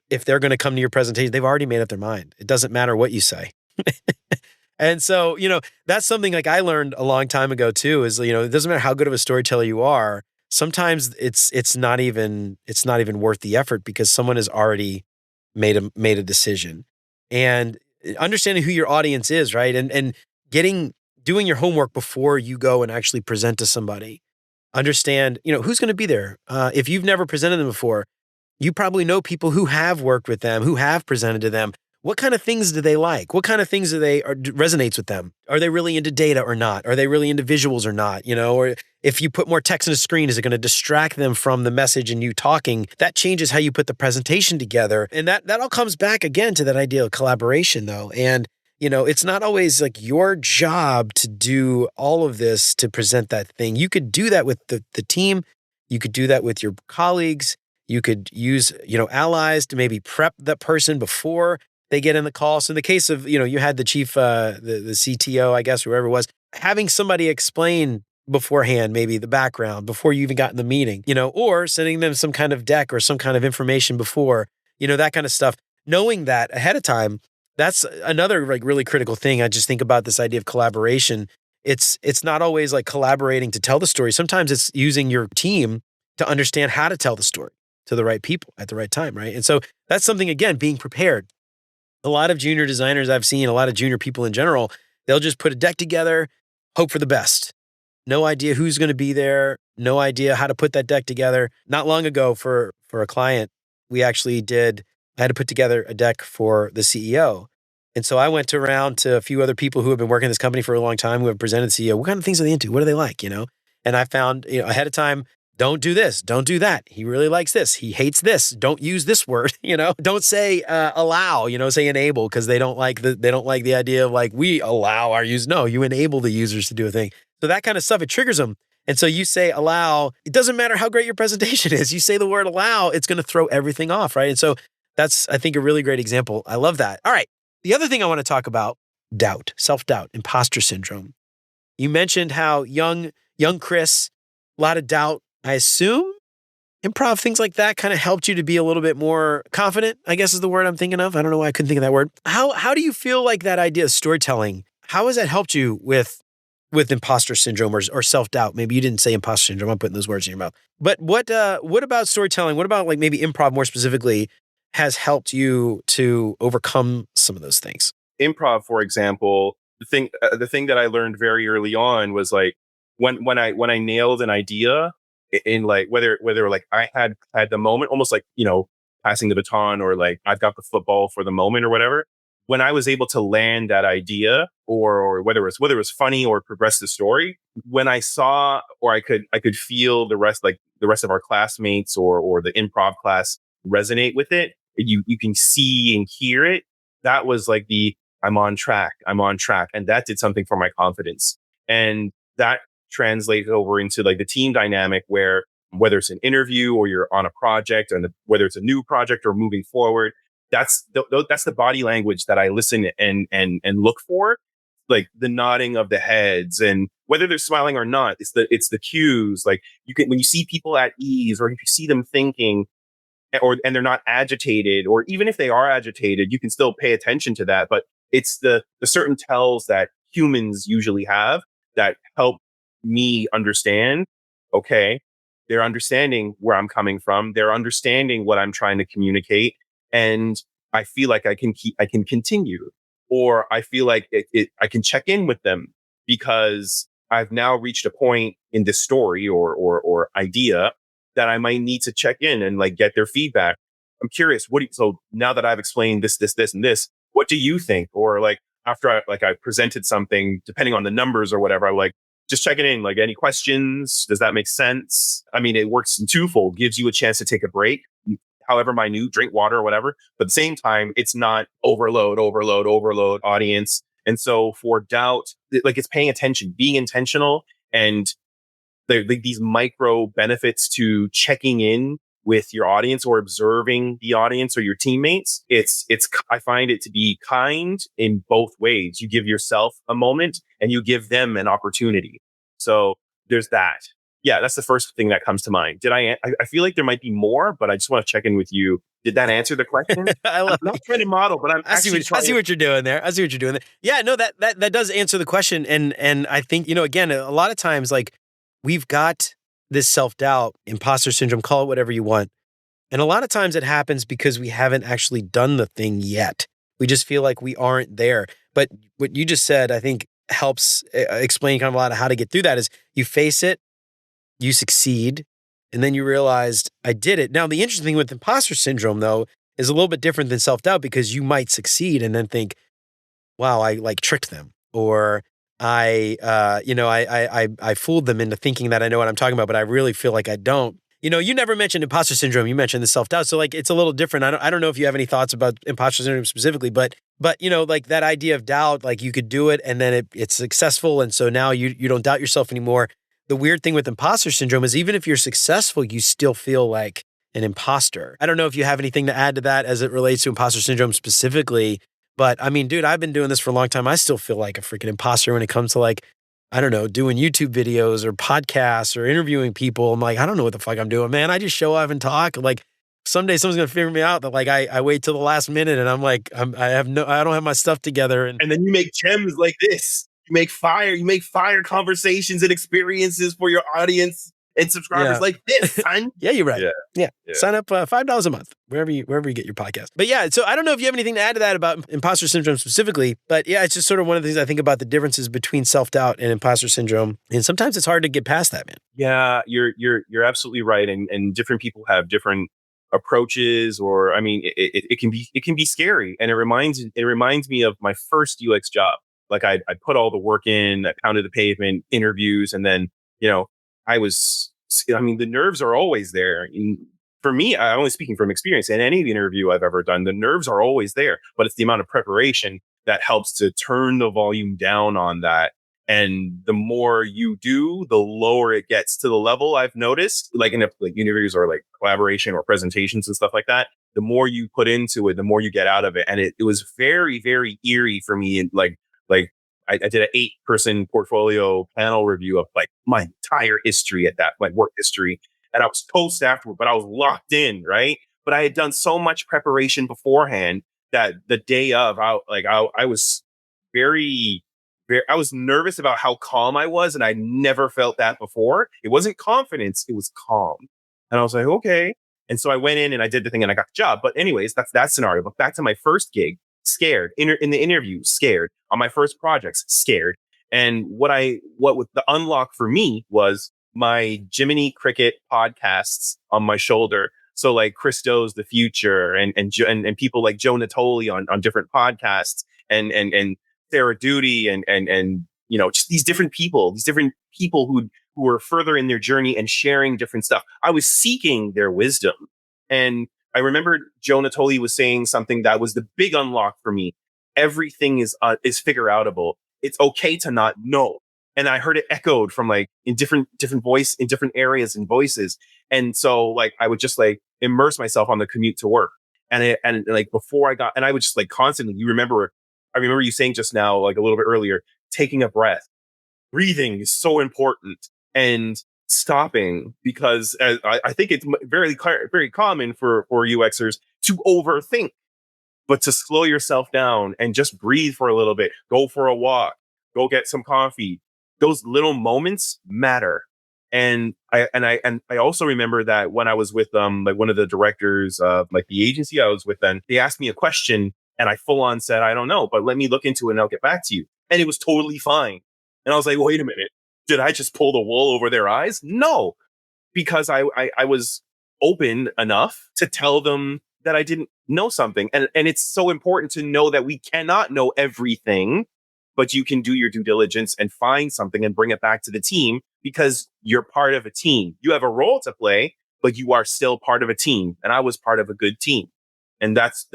if they're going to come to your presentation, they've already made up their mind. It doesn't matter what you say. And so, that's something like I learned a long time ago too, is, it doesn't matter how good of a storyteller you are. Sometimes it's not even worth the effort, because someone has already made a decision. And understanding who your audience is, right? And doing your homework before you go and actually present to somebody. Understand, who's going to be there. If you've never presented them before, you probably know people who have worked with them, who have presented to them. What kind of things do they like? What kind of things resonates with them? Are they really into data or not? Are they really into visuals or not? Or if you put more text on a screen, is it going to distract them from the message and you talking? That changes how you put the presentation together. And that all comes back again to that idea of collaboration, though. And, it's not always like your job to do all of this to present that thing. You could do that with the team. You could do that with your colleagues. You could use, allies to maybe prep that person before they get in the call. So in the case of, you had the chief, the CTO, I guess, whoever it was, having somebody explain beforehand, maybe the background before you even got in the meeting, or sending them some kind of deck or some kind of information before, that kind of stuff. Knowing that ahead of time, that's another like really critical thing. I just think about this idea of collaboration. It's not always like collaborating to tell the story. Sometimes it's using your team to understand how to tell the story to the right people at the right time, right? And so that's something, again, being prepared. A lot of junior designers I've seen, a lot of junior people in general, they'll just put a deck together, hope for the best. No idea who's going to be there, no idea how to put that deck together. Not long ago for a client, I had to put together a deck for the CEO. And so I went around to a few other people who have been working in this company for a long time, who have presented the CEO. What kind of things are they into? What do they like, And I found, ahead of time, don't do this, don't do that. He really likes this. He hates this. Don't use this word, Don't say allow, say enable, because they don't like the idea of like, we allow our users. No, you enable the users to do a thing. So that kind of stuff, it triggers them. And so you say allow, it doesn't matter how great your presentation is. You say the word allow, it's going to throw everything off, right? And so that's, I think, a really great example. I love that. All right. The other thing I want to talk about, doubt, self-doubt, imposter syndrome. You mentioned how young Chris, a lot of doubt. I assume improv, things like that kind of helped you to be a little bit more confident, I guess is the word I'm thinking of. I don't know why I couldn't think of that word. How do you feel like that idea of storytelling, how has that helped you with imposter syndrome or self-doubt? Maybe you didn't say imposter syndrome. I'm putting those words in your mouth. But what about storytelling? What about like maybe improv more specifically has helped you to overcome some of those things? Improv, for example, the thing that I learned very early on was like when I nailed an idea in like whether like I had the moment, almost like, passing the baton, or like I've got the football for the moment or whatever. When I was able to land that idea, or whether it was funny or progress the story, when I saw, or I could feel the rest of our classmates or the improv class resonate with it, you can see and hear it. That was like I'm on track, and that did something for my confidence. And that translates over into like the team dynamic, where whether it's an interview or you're on a project, and whether it's a new project or moving forward, that's the body language that I listen and look for, like the nodding of the heads, and whether they're smiling or not, it's the cues. Like when you see people at ease, or if you see them thinking, and they're not agitated, or even if they are agitated, you can still pay attention to that. But it's the certain tells that humans usually have that help me understand, okay, they're understanding where I'm coming from. They're understanding what I'm trying to communicate. And I feel like I can continue, or I feel like I can check in with them, because I've now reached a point in this story or idea that I might need to check in and like get their feedback. I'm curious. So now that I've explained this, and this, what do you think? Or like after I presented something, depending on the numbers or whatever, I'm like, just checking in, like, any questions? Does that make sense? I mean, it works in twofold, gives you a chance to take a break, however minute, drink water or whatever. But at the same time, it's not overload audience. And so for doubt, like, it's paying attention, being intentional, and these micro benefits to checking in with your audience or observing the audience or your teammates. I find it to be kind in both ways. You give yourself a moment and you give them an opportunity. So there's that. Yeah, that's the first thing that comes to mind. I feel like there might be more, but I just want to check in with you. Did that answer the question? I'm not trying to model, but I see what you're doing there. Yeah, no, that does answer the question. And I think, again, a lot of times, like, we've got this self-doubt, imposter syndrome, call it whatever you want. And a lot of times it happens because we haven't actually done the thing yet. We just feel like we aren't there. But what you just said, I think, helps explain kind of a lot of how to get through that. Is you face it, you succeed, and then you realized, I did it. Now, the interesting thing with imposter syndrome, though, is a little bit different than self-doubt, because you might succeed and then think, wow, I like tricked them, or I fooled them into thinking that I know what I'm talking about, but I really feel like I don't. You never mentioned imposter syndrome. You mentioned the self-doubt. So like, it's a little different. I don't know if you have any thoughts about imposter syndrome specifically, but like that idea of doubt, like you could do it and then it's successful. And so now you don't doubt yourself anymore. The weird thing with imposter syndrome is even if you're successful, you still feel like an imposter. I don't know if you have anything to add to that as it relates to imposter syndrome specifically. But I mean, dude, I've been doing this for a long time. I still feel like a freaking imposter when it comes to, like, I don't know, doing YouTube videos or podcasts or interviewing people. I'm like, I don't know what the fuck I'm doing, man. I just show up and talk. Like, someday someone's going to figure me out that, like, I wait till the last minute and I'm like, I don't have my stuff together. And then you make gems like this. You make fire conversations and experiences for your audience. and subscribers like this, son. Yeah, you're right. Yeah. Yeah. Sign up $5 a month, wherever you get your podcast. But yeah, so I don't know if you have anything to add to that about imposter syndrome specifically, but yeah, it's just sort of one of the things I think about the differences between self-doubt and imposter syndrome. And sometimes it's hard to get past that, man. Yeah, you're absolutely right. And different people have different approaches, or I mean, it can be scary. And it reminds me of my first UX job. Like I put all the work in, I pounded the pavement, interviews, and then, you know, I mean, the nerves are always there. For me, I'm only speaking from experience. In any interview I've ever done, the nerves are always there, but it's the amount of preparation that helps to turn the volume down on that. And the more you do, the lower it gets to the level. I've noticed, like in like interviews or like collaboration or presentations and stuff like that. The more you put into it, the more you get out of it. And it was very, very eerie for me. And like I did an 8-person portfolio panel review of like my entire history at that, like work history. And I was toast afterward, but I was locked in, right? But I had done so much preparation beforehand that the day of, I was very, I was nervous about how calm I was, and I never felt that before. It wasn't confidence, it was calm. And I was like, okay. And so I went in and I did the thing and I got the job. But anyways, that's that scenario. But back to my first gig, scared. In the interview, scared. On my first projects, scared. And what the unlock for me was my Jiminy Cricket podcasts on my shoulder. So like Christo's The Future and people like Joe Natoli on different podcasts and Sarah Duty and you know, just these different people who were further in their journey and sharing different stuff. I was seeking their wisdom. And I remember Joe Natoli was saying something that was the big unlock for me. Everything is figure outable. It's okay to not know. And I heard it echoed from like in different voice in different areas and voices. And so like I would just like immerse myself on the commute to work. And like before I would just like constantly, I remember you saying just now, like a little bit earlier, taking a breath. Breathing is so important, and stopping, because I think it's very common for UXers to overthink, but to slow yourself down and just breathe for a little bit, go for a walk, go get some coffee. Those little moments matter. And I also remember that when I was with like one of the directors of like the agency I was with, then they asked me a question and I full on said, I don't know, but let me look into it and I'll get back to you. And it was totally fine. And I was like, wait a minute, did I just pull the wool over their eyes? No, because I was open enough to tell them that I didn't know something. And it's so important to know that we cannot know everything, but you can do your due diligence and find something and bring it back to the team, because you're part of a team. You have a role to play, but you are still part of a team. And I was part of a good team. And that's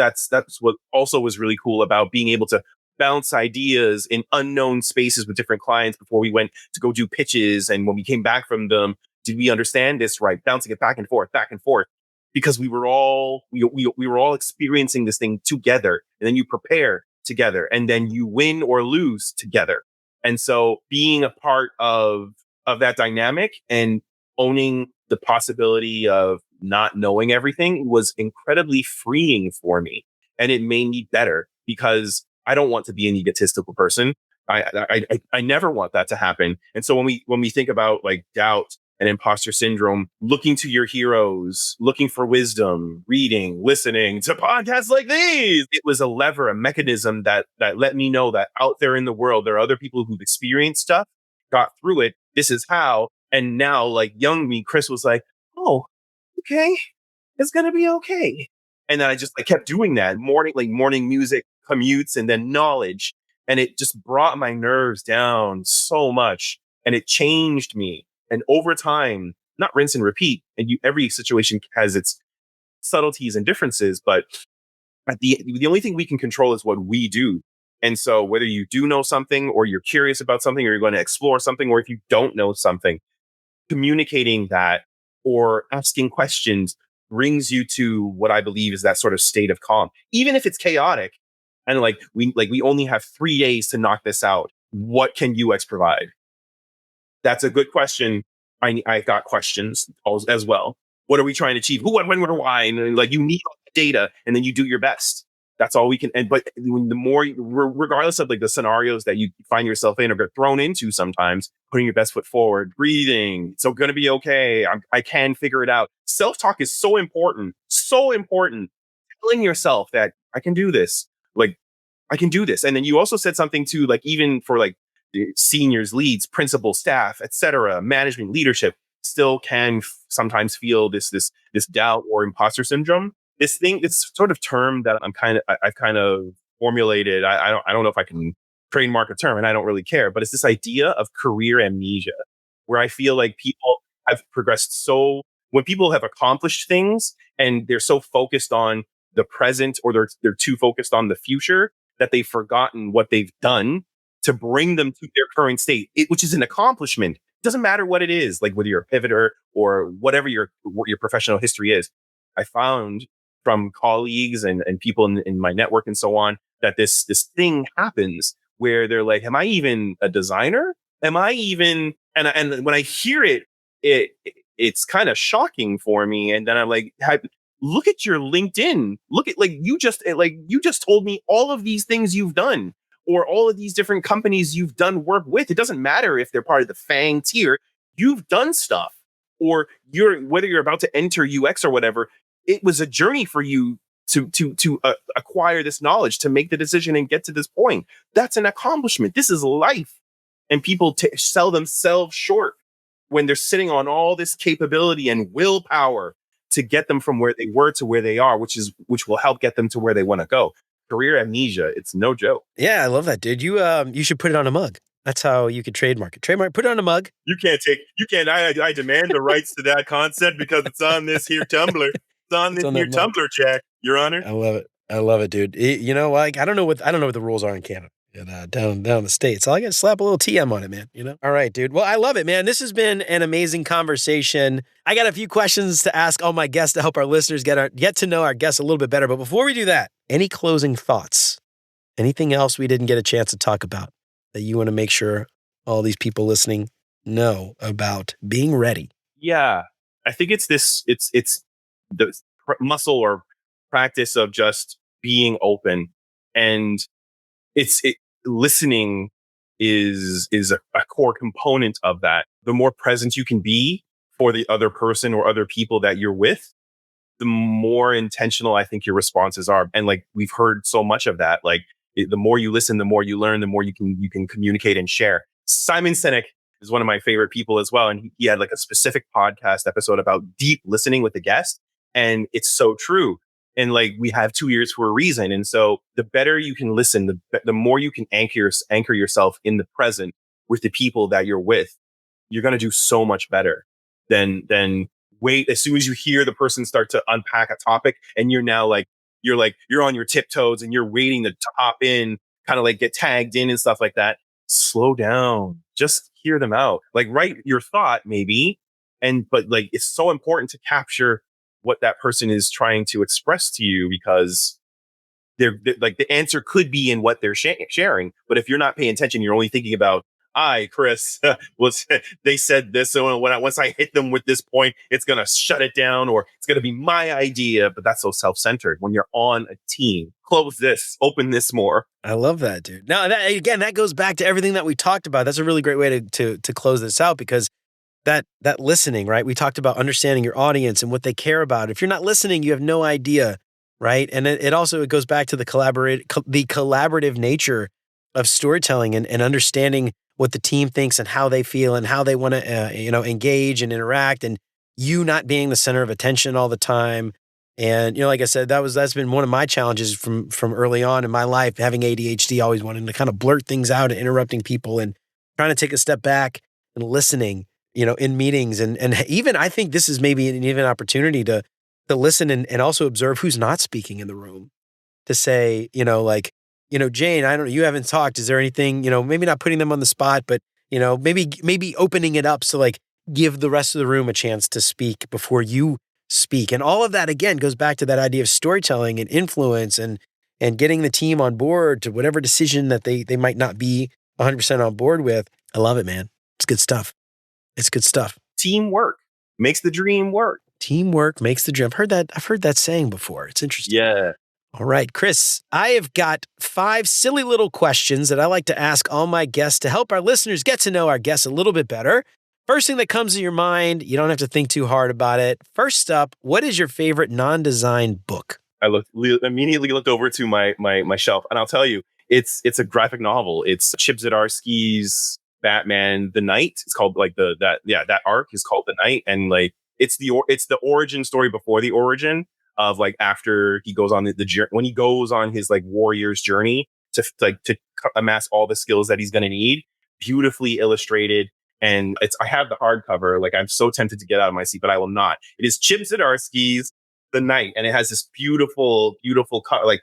what also was really cool about being able to bounce ideas in unknown spaces with different clients before we went to go do pitches. And when we came back from them, did we understand this right? Bouncing it back and forth, because we were all experiencing this thing together. And then you prepare together, and then you win or lose together. And so being a part of that dynamic and owning the possibility of not knowing everything was incredibly freeing for me. And it made me better, because I don't want to be an egotistical person. I never want that to happen. And so when we think about like doubt and imposter syndrome, looking to your heroes, looking for wisdom, reading, listening to podcasts like these, it was a lever, a mechanism that let me know that out there in the world, there are other people who've experienced stuff, got through it. This is how. And now, like young me, Chris was like, oh, okay, it's gonna be okay. And then I kept doing that morning music, commutes, and then knowledge. And it just brought my nerves down so much, and it changed me. And over time, not rinse and repeat. And every situation has its subtleties and differences, but the only thing we can control is what we do. And so whether you do know something, or you're curious about something, or you're going to explore something, or if you don't know something, communicating that or asking questions brings you to what I believe is that sort of state of calm, even if it's chaotic. And we only have 3 days to knock this out. What can UX provide? That's a good question. I got questions as well. What are we trying to achieve? Who, what, when, where, why? And like you need all the data, and then you do your best. That's all we can. And but the more, regardless of like the scenarios that you find yourself in or get thrown into, sometimes putting your best foot forward, breathing. It's going to be okay. I can figure it out. Self-talk is so important. So important. Telling yourself that I can do this. Like, I can do this. And then you also said something too, like even for like the seniors, leads, principal, staff, etc., management, leadership, still can sometimes feel this doubt or imposter syndrome. This sort of term that I've kind of formulated. I don't know if I can trademark a term, and I don't really care, but it's this idea of career amnesia, where I feel like people have progressed so, when people have accomplished things and they're so focused on the present, or they're too focused on the future, that they've forgotten what they've done to bring them to their current state, which is an accomplishment. It doesn't matter what it is, like whether you're a pivoter or whatever what your professional history is. I found from colleagues and people in my network and so on, that this thing happens where they're like, am I even a designer? Am I even, and when I hear it's kind of shocking for me. And then I'm like, look at your LinkedIn. Look at, you just told me all of these things you've done, or all of these different companies you've done work with. It doesn't matter if they're part of the FANG tier. You've done stuff, or whether you're about to enter UX or whatever. It was a journey for you to acquire this knowledge, to make the decision and get to this point. That's an accomplishment. This is life. And people sell themselves short when they're sitting on all this capability and willpower to get them from where they were to where they are, which will help get them to where they want to go. Career amnesia. It's no joke. Yeah, I love that, dude. You should put it on a mug. That's how you could trademark it. Put it on a mug. You can't. I demand the rights to that concept because it's on this here Tumblr. It's on this here Tumblr, Jack, Your Honor. I love it, dude. You know, like I don't know what the rules are in Canada. Down in the States. So I got to slap a little TM on it, man. You know? All right, dude. Well, I love it, man. This has been an amazing conversation. I got a few questions to ask all my guests to help our listeners get to know our guests a little bit better. But before we do that, any closing thoughts? Anything else we didn't get a chance to talk about that you want to make sure all these people listening know about being ready? Yeah, I think it's the muscle or practice of just being open, and listening is a core component of that. The more present you can be for the other person or other people that you're with, the more intentional I think your responses are. And like we've heard so much of that, like the more you listen, the more you learn, the more you can communicate and share. Simon Sinek is one of my favorite people as well, and he had like a specific podcast episode about deep listening with the guest, and it's so true. And like we have 2 years for a reason. And so the better you can listen, the more you can anchor yourself in the present with the people that you're with, you're going to do so much better than wait. As soon as you hear the person start to unpack a topic and you're on your tiptoes and you're waiting to hop in, kind of like get tagged in and stuff like that. Slow down, just hear them out, like write your thought maybe. But like, it's so important to capture what that person is trying to express to you, because they're like, the answer could be in what they're sharing. But if you're not paying attention, you're only thinking about, Chris, they said this. So once I hit them with this point, it's going to shut it down, or it's going to be my idea. But that's so self-centered. When you're on a team, close this, open this more. I love that, dude. Now, that goes back to everything that we talked about. That's a really great way to close this out, because that listening, right? We talked about understanding your audience and what they care about. If you're not listening, you have no idea, right? And it also goes back to the collaborative nature of storytelling and understanding what the team thinks and how they feel and how they want to, engage and interact, and you not being the center of attention all the time. And, like I said, that's been one of my challenges from early on in my life, having ADHD, always wanting to kind of blurt things out and interrupting people, and trying to take a step back and listening, in meetings. And even, I think this is maybe an opportunity to listen and also observe who's not speaking in the room, to say, Jane, I don't know, you haven't talked. Is there anything, maybe not putting them on the spot, but, maybe opening it up. So like give the rest of the room a chance to speak before you speak. And all of that, again, goes back to that idea of storytelling and influence and getting the team on board to whatever decision that they might not be 100% on board with. I love it, man. It's good stuff. It's good stuff. Teamwork makes the dream work. Teamwork makes the dream. I've heard that saying before. It's interesting. Yeah. All right, Chris, I have got 5 silly little questions that I like to ask all my guests to help our listeners get to know our guests a little bit better. First thing that comes to your mind, you don't have to think too hard about it. First up, what is your favorite non-design book? I immediately looked over to my shelf, and I'll tell you, it's a graphic novel. It's Chip Zdarsky's Batman: The Night. It's called like that arc is called The Night, and like it's the origin story before the origin of like after he goes on the journey, when he goes on his like warrior's journey to amass all the skills that he's going to need. Beautifully illustrated. And I have the hardcover. Like, I'm so tempted to get out of my seat, but I will not. It is Chip Zdarsky's The Night, and it has this beautiful, beautiful like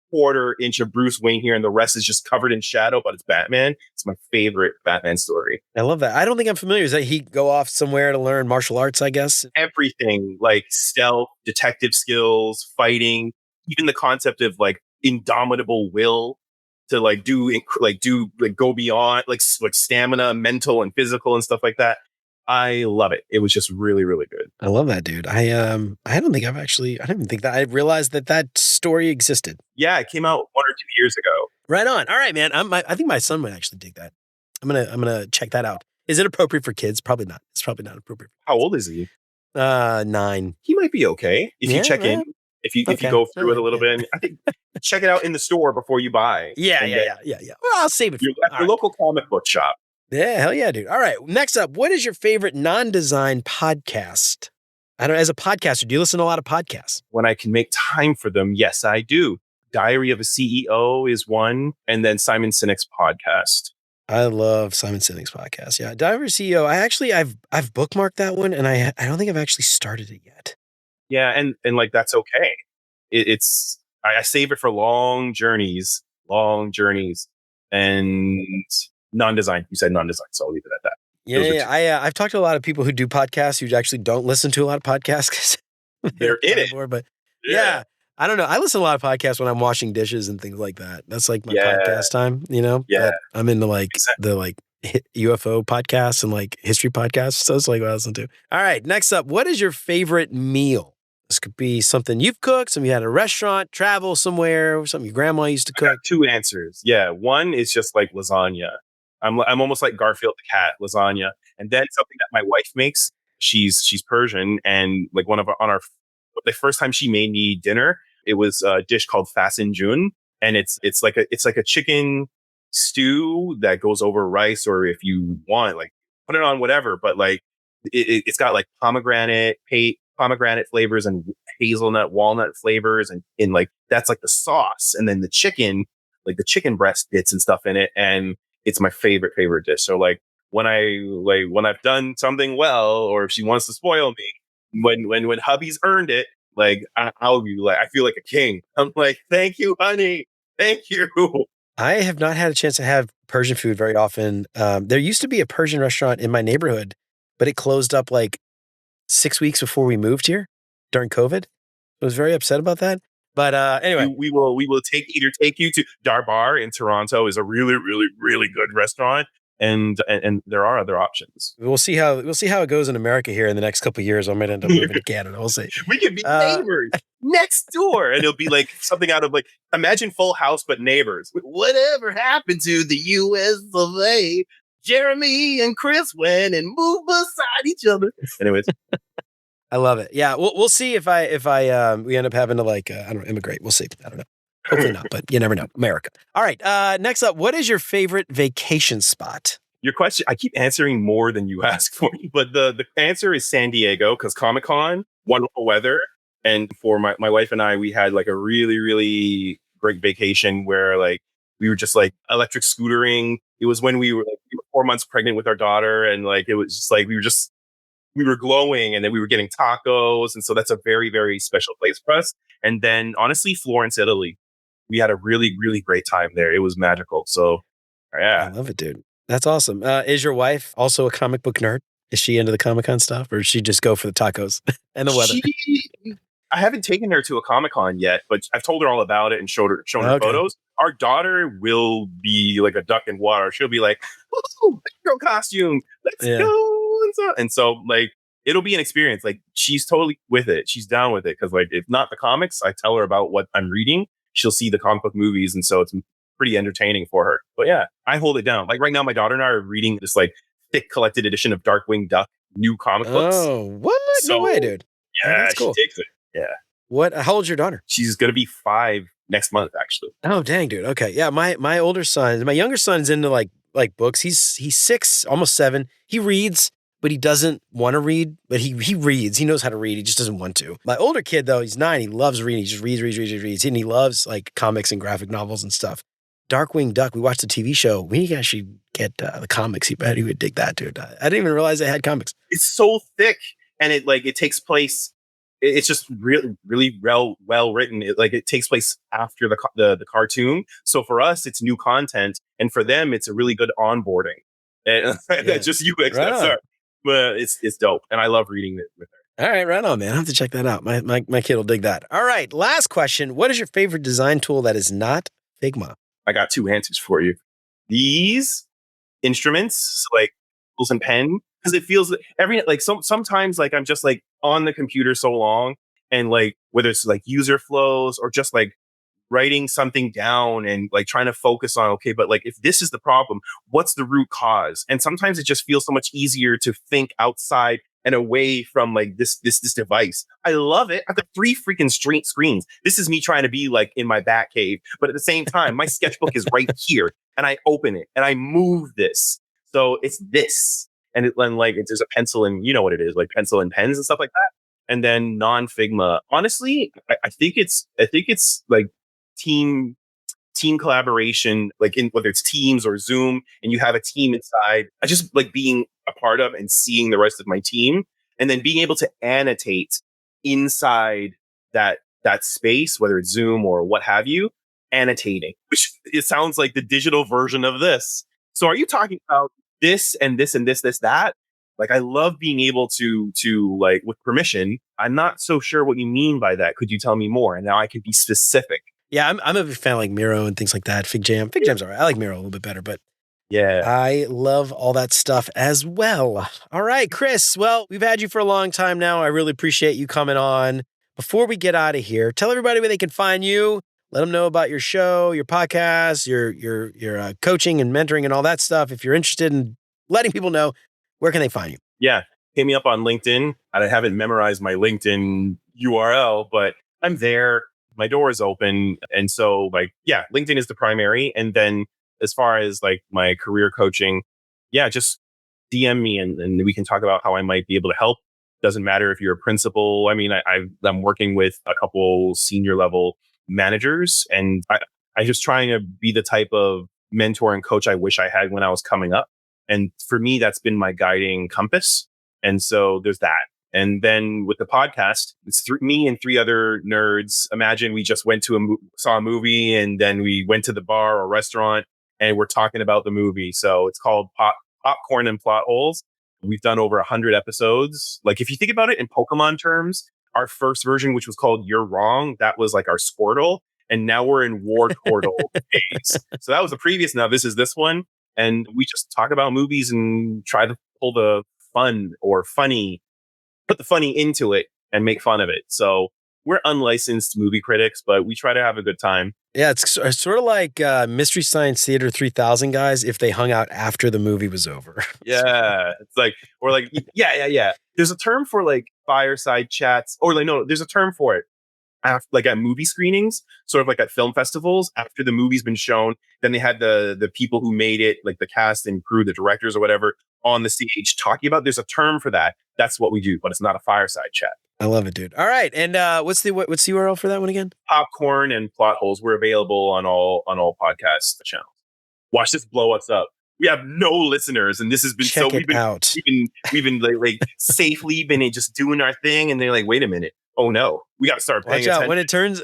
quarter-inch of Bruce Wayne here, and the rest is just covered in shadow, but it's Batman. It's my favorite Batman story. I love that. I don't think I'm familiar. Is that he go off somewhere to learn martial arts, I guess? Everything, like stealth, detective skills, fighting, even the concept of like indomitable will to go beyond like stamina, mental and physical and stuff like that. I love it. It was just really, really good. I love that, dude. I don't think I didn't even think that I realized that story existed. Yeah, it came out 1 or 2 years ago. Right on. All right, man. I think my son might actually dig that. I'm gonna check that out. Is it appropriate for kids? Probably not. It's probably not appropriate. How old is he? 9. He might be okay if you check in. If you go through it a little bit, and I think check it out in the store before you buy. Yeah. Well, I'll save it at your local comic book shop. Yeah, hell yeah, dude. All right. Next up, what is your favorite non-design podcast? As a podcaster, do you listen to a lot of podcasts? When I can make time for them, yes, I do. Diary of a CEO is one, and then Simon Sinek's podcast. I love Simon Sinek's podcast. Yeah, Diary of a CEO. I've bookmarked that one, and I don't think I've actually started it yet. Yeah, and like that's okay. I save it for long journeys, and non-design. You said non-design, so I'll leave it at that. Yeah. I've talked to a lot of people who do podcasts who actually don't listen to a lot of podcasts because they're in it. But yeah, I don't know. I listen to a lot of podcasts when I'm washing dishes and things like that. That's like my podcast time, you know? Yeah. But I'm into like the like UFO podcasts and like history podcasts. So it's like what I listen to. All right. Next up, what is your favorite meal? This could be something you've cooked, something you had at a restaurant, travel somewhere, or something your grandma used to cook. I got 2 answers. Yeah. One is just like lasagna. I'm almost like Garfield the cat, lasagna. And then something that my wife makes, she's Persian, and like the first time she made me dinner, it was a dish called fasinjun, and it's like a chicken stew that goes over rice, or if you want, like put it on whatever, but like it's got like pomegranate flavors and hazelnut walnut flavors, and like that's like the sauce, and then the chicken, like the chicken breast bits and stuff in it, and it's my favorite dish. So like when I've done something well, or if she wants to spoil me, when hubby's earned it, like I'll be like, I feel like a king. I'm like, thank you, honey. Thank you. I have not had a chance to have Persian food very often. There used to be a Persian restaurant in my neighborhood, but it closed up like 6 weeks before we moved here during COVID. I was very upset about that. But anyway, we will take you to Darbar in Toronto. Is a really, really, really good restaurant, and there are other options. We'll see how it goes in America here in the next couple of years. I might end up moving to Canada. We'll see. We could be neighbors next door, and it'll be like something out of like, imagine Full House but neighbors. Whatever happened to the U.S. of A? Jeremy and Chris went and moved beside each other. Anyways. I love it. Yeah, we'll see if we end up having to like I don't know, immigrate. We'll see. I don't know. Hopefully not, but you never know. America. All right. Next up, what is your favorite vacation spot? Your question, I keep answering more than you ask for, but the answer is San Diego, because Comic-Con, wonderful weather, and for my wife and I, we had like a really, really great vacation where like we were just like electric scootering. It was when we were 4 months pregnant with our daughter, and like it was just like we were glowing, and then we were getting tacos. And so that's a very, very special place for us. And then honestly, Florence, Italy, we had a really, really great time there. It was magical. So yeah. I love it, dude. That's awesome. Is your wife also a comic book nerd? Is she into the Comic-Con stuff, or does she just go for the tacos and the weather? I haven't taken her to a Comic-Con yet, but I've told her all about it and shown her photos. Our daughter will be like a duck in water. She'll be like, "Oh, girl costume, let's go!" And so like it'll be an experience. Like she's totally with it. She's down with it. Cause like, if not the comics, I tell her about what I'm reading. She'll see the comic book movies. And so it's pretty entertaining for her. But yeah, I hold it down. Like right now, my daughter and I are reading this like thick collected edition of Darkwing Duck new comic books. Oh, what? So, No way, dude. Yeah, that's cool. she takes it. Yeah. What? How old's your daughter? She's going to be 5 next month, actually. Oh, dang, dude. Okay. Yeah. My older son, my younger son's into like books. He's 6, almost 7. He reads, but he doesn't want to read, but he reads. He knows how to read. He just doesn't want to. My older kid, though, he's 9. He loves reading. He just reads. And he loves like comics and graphic novels and stuff. Darkwing Duck, we watched the TV show. We can actually get the comics. He bet he would dig that, dude. I didn't even realize they had comics. It's so thick, and it takes place. It's just really well written. It takes place after the cartoon. So for us, it's new content, and for them, it's a really good onboarding. And that's just UX. Right, but it's dope, and I love reading it with her. All right, right on, man. I have to check that out. My kid will dig that. All right, last question. What is your favorite design tool that is not Figma? I got 2 answers for you. These instruments, like pencils and pen, because it feels sometimes like I'm just like on the computer so long, and like whether it's like user flows or just like writing something down and like trying to focus on, okay, but like if this is the problem, what's the root cause? And sometimes it just feels so much easier to think outside and away from like this device. I love it. I've got 3 freaking straight screens. This is me trying to be like in my bat cave, but at the same time, my sketchbook is right here, and I open it and I move this. So it's this, and there's a pencil, and you know what it is, like pencil and pens and stuff like that. And then non-Figma. Honestly, I think it's like team collaboration, like in whether it's Teams or Zoom, and you have a team inside. I just like being a part of and seeing the rest of my team, and then being able to annotate inside that space, whether it's Zoom or what have you, annotating, which it sounds like the digital version of this. So are you talking about this and this and this, that? Like, I love being able to like, with permission, I'm not so sure what you mean by that. Could you tell me more? And now I can be specific. Yeah, I'm a big fan of like Miro and things like that. FigJam's all right. I like Miro a little bit better, but yeah, I love all that stuff as well. All right, Chris. Well, we've had you for a long time now. I really appreciate you coming on. Before we get out of here, tell everybody where they can find you. Let them know about your show, your podcast, your coaching and mentoring and all that stuff. If you're interested in letting people know, where can they find you? Yeah, hit me up on LinkedIn. I haven't memorized my LinkedIn URL, but I'm there. My door is open. And so like, yeah, LinkedIn is the primary. And then as far as like my career coaching, yeah, just DM me and we can talk about how I might be able to help. Doesn't matter if you're a principal. I mean, I'm working with a couple senior level managers, and I just trying to be the type of mentor and coach I wish I had when I was coming up. And for me, that's been my guiding compass. And so there's that. And then with the podcast, it's me and 3 other nerds. Imagine we just went to saw a movie, and then we went to the bar or restaurant, and we're talking about the movie. So it's called Popcorn and Plot Holes. We've done over 100 episodes. Like, if you think about it in Pokemon terms, our first version, which was called You're Wrong, that was like our Squirtle. And now we're in Ward Portal phase. So that was the previous. Now this is this one. And we just talk about movies and try to pull the fun or funny, put the funny into it and make fun of it. So we're unlicensed movie critics, but we try to have a good time. Yeah, it's sort of like Mystery Science Theater 3000 guys if they hung out after the movie was over. Yeah, it's like, or like, yeah. There's a term for like fireside chats, or like, no, there's a term for it. Like at movie screenings, sort of like at film festivals, after the movie's been shown, then they had the people who made it, like the cast and crew, the directors or whatever, on the stage talking about. There's a term for that. That's what we do, but it's not a fireside chat. I love it, dude. All right, and what's the URL for that one again? Popcorn and Plot Holes. We're available on all podcast channels. Watch this blow us up. We have no listeners, and this has been Check so. We've been like safely been just doing our thing, and they're like, wait a minute. Oh no, we got to start paying attention.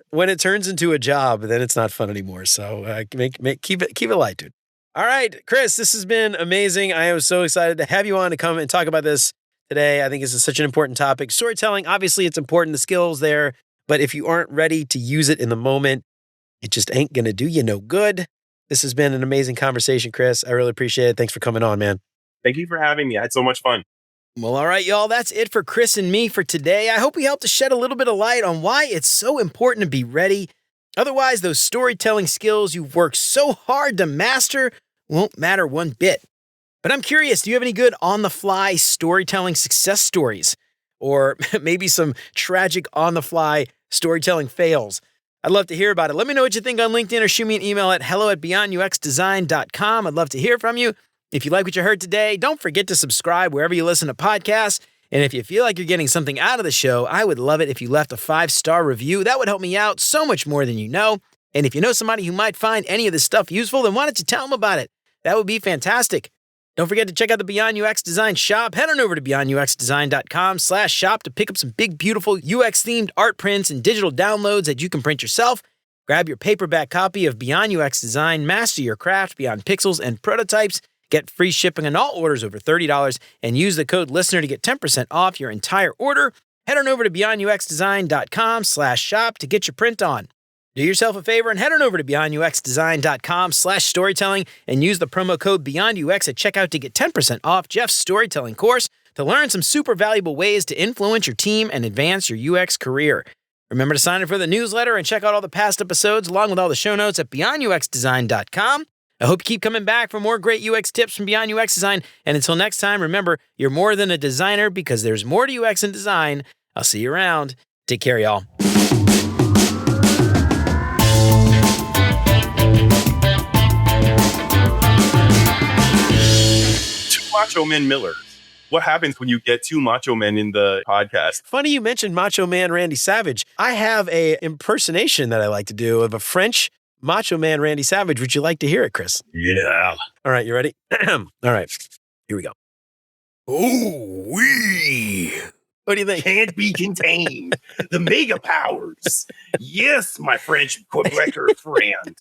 When it turns into a job, then it's not fun anymore. So keep it light, dude. All right, Chris, this has been amazing. I am so excited to have you on to come and talk about this today. I think this is such an important topic. Storytelling, obviously, it's important. The skills there, but if you aren't ready to use it in the moment, it just ain't gonna do you no good. This has been an amazing conversation, Chris. I really appreciate it. Thanks for coming on, man. Thank you for having me. I had so much fun. Well, all right, y'all, that's it for Chris and me for today. I hope we helped to shed a little bit of light on why it's so important to be ready. Otherwise, those storytelling skills you've worked so hard to master won't matter one bit. But I'm curious, do you have any good on-the-fly storytelling success stories? Or maybe some tragic on-the-fly storytelling fails? I'd love to hear about it. Let me know what you think on LinkedIn or shoot me an email at hello@beyonduxdesign.com. I'd love to hear from you. If you like what you heard today, don't forget to subscribe wherever you listen to podcasts. And if you feel like you're getting something out of the show, I would love it if you left a 5-star review. That would help me out so much more than you know. And if you know somebody who might find any of this stuff useful, then why don't you tell them about it? That would be fantastic. Don't forget to check out the Beyond UX Design shop. Head on over to beyonduxdesign.com/shop to pick up some big, beautiful UX-themed art prints and digital downloads that you can print yourself. Grab your paperback copy of Beyond UX Design, master your craft beyond pixels and prototypes. Get free shipping on all orders over $30 and use the code LISTENER to get 10% off your entire order. Head on over to beyonduxdesign.com/shop to get your print on. Do yourself a favor and head on over to beyonduxdesign.com/storytelling and use the promo code BeyondUX at checkout to get 10% off Jeff's storytelling course to learn some super valuable ways to influence your team and advance your UX career. Remember to sign up for the newsletter and check out all the past episodes along with all the show notes at beyonduxdesign.com. I hope you keep coming back for more great UX tips from Beyond UX Design. And until next time, remember, you're more than a designer because there's more to UX and design. I'll see you around. Take care, y'all. Two Macho Men Millers. What happens when you get two macho men in the podcast? Funny you mentioned Macho Man Randy Savage. I have a impersonation that I like to do of a French Macho Man Randy Savage. Would you like to hear it, Chris? Yeah. All right, you ready? All right, here we go. Oh, wee. What do you think? Can't be contained. The mega powers. Yes, my French Quebecer friend.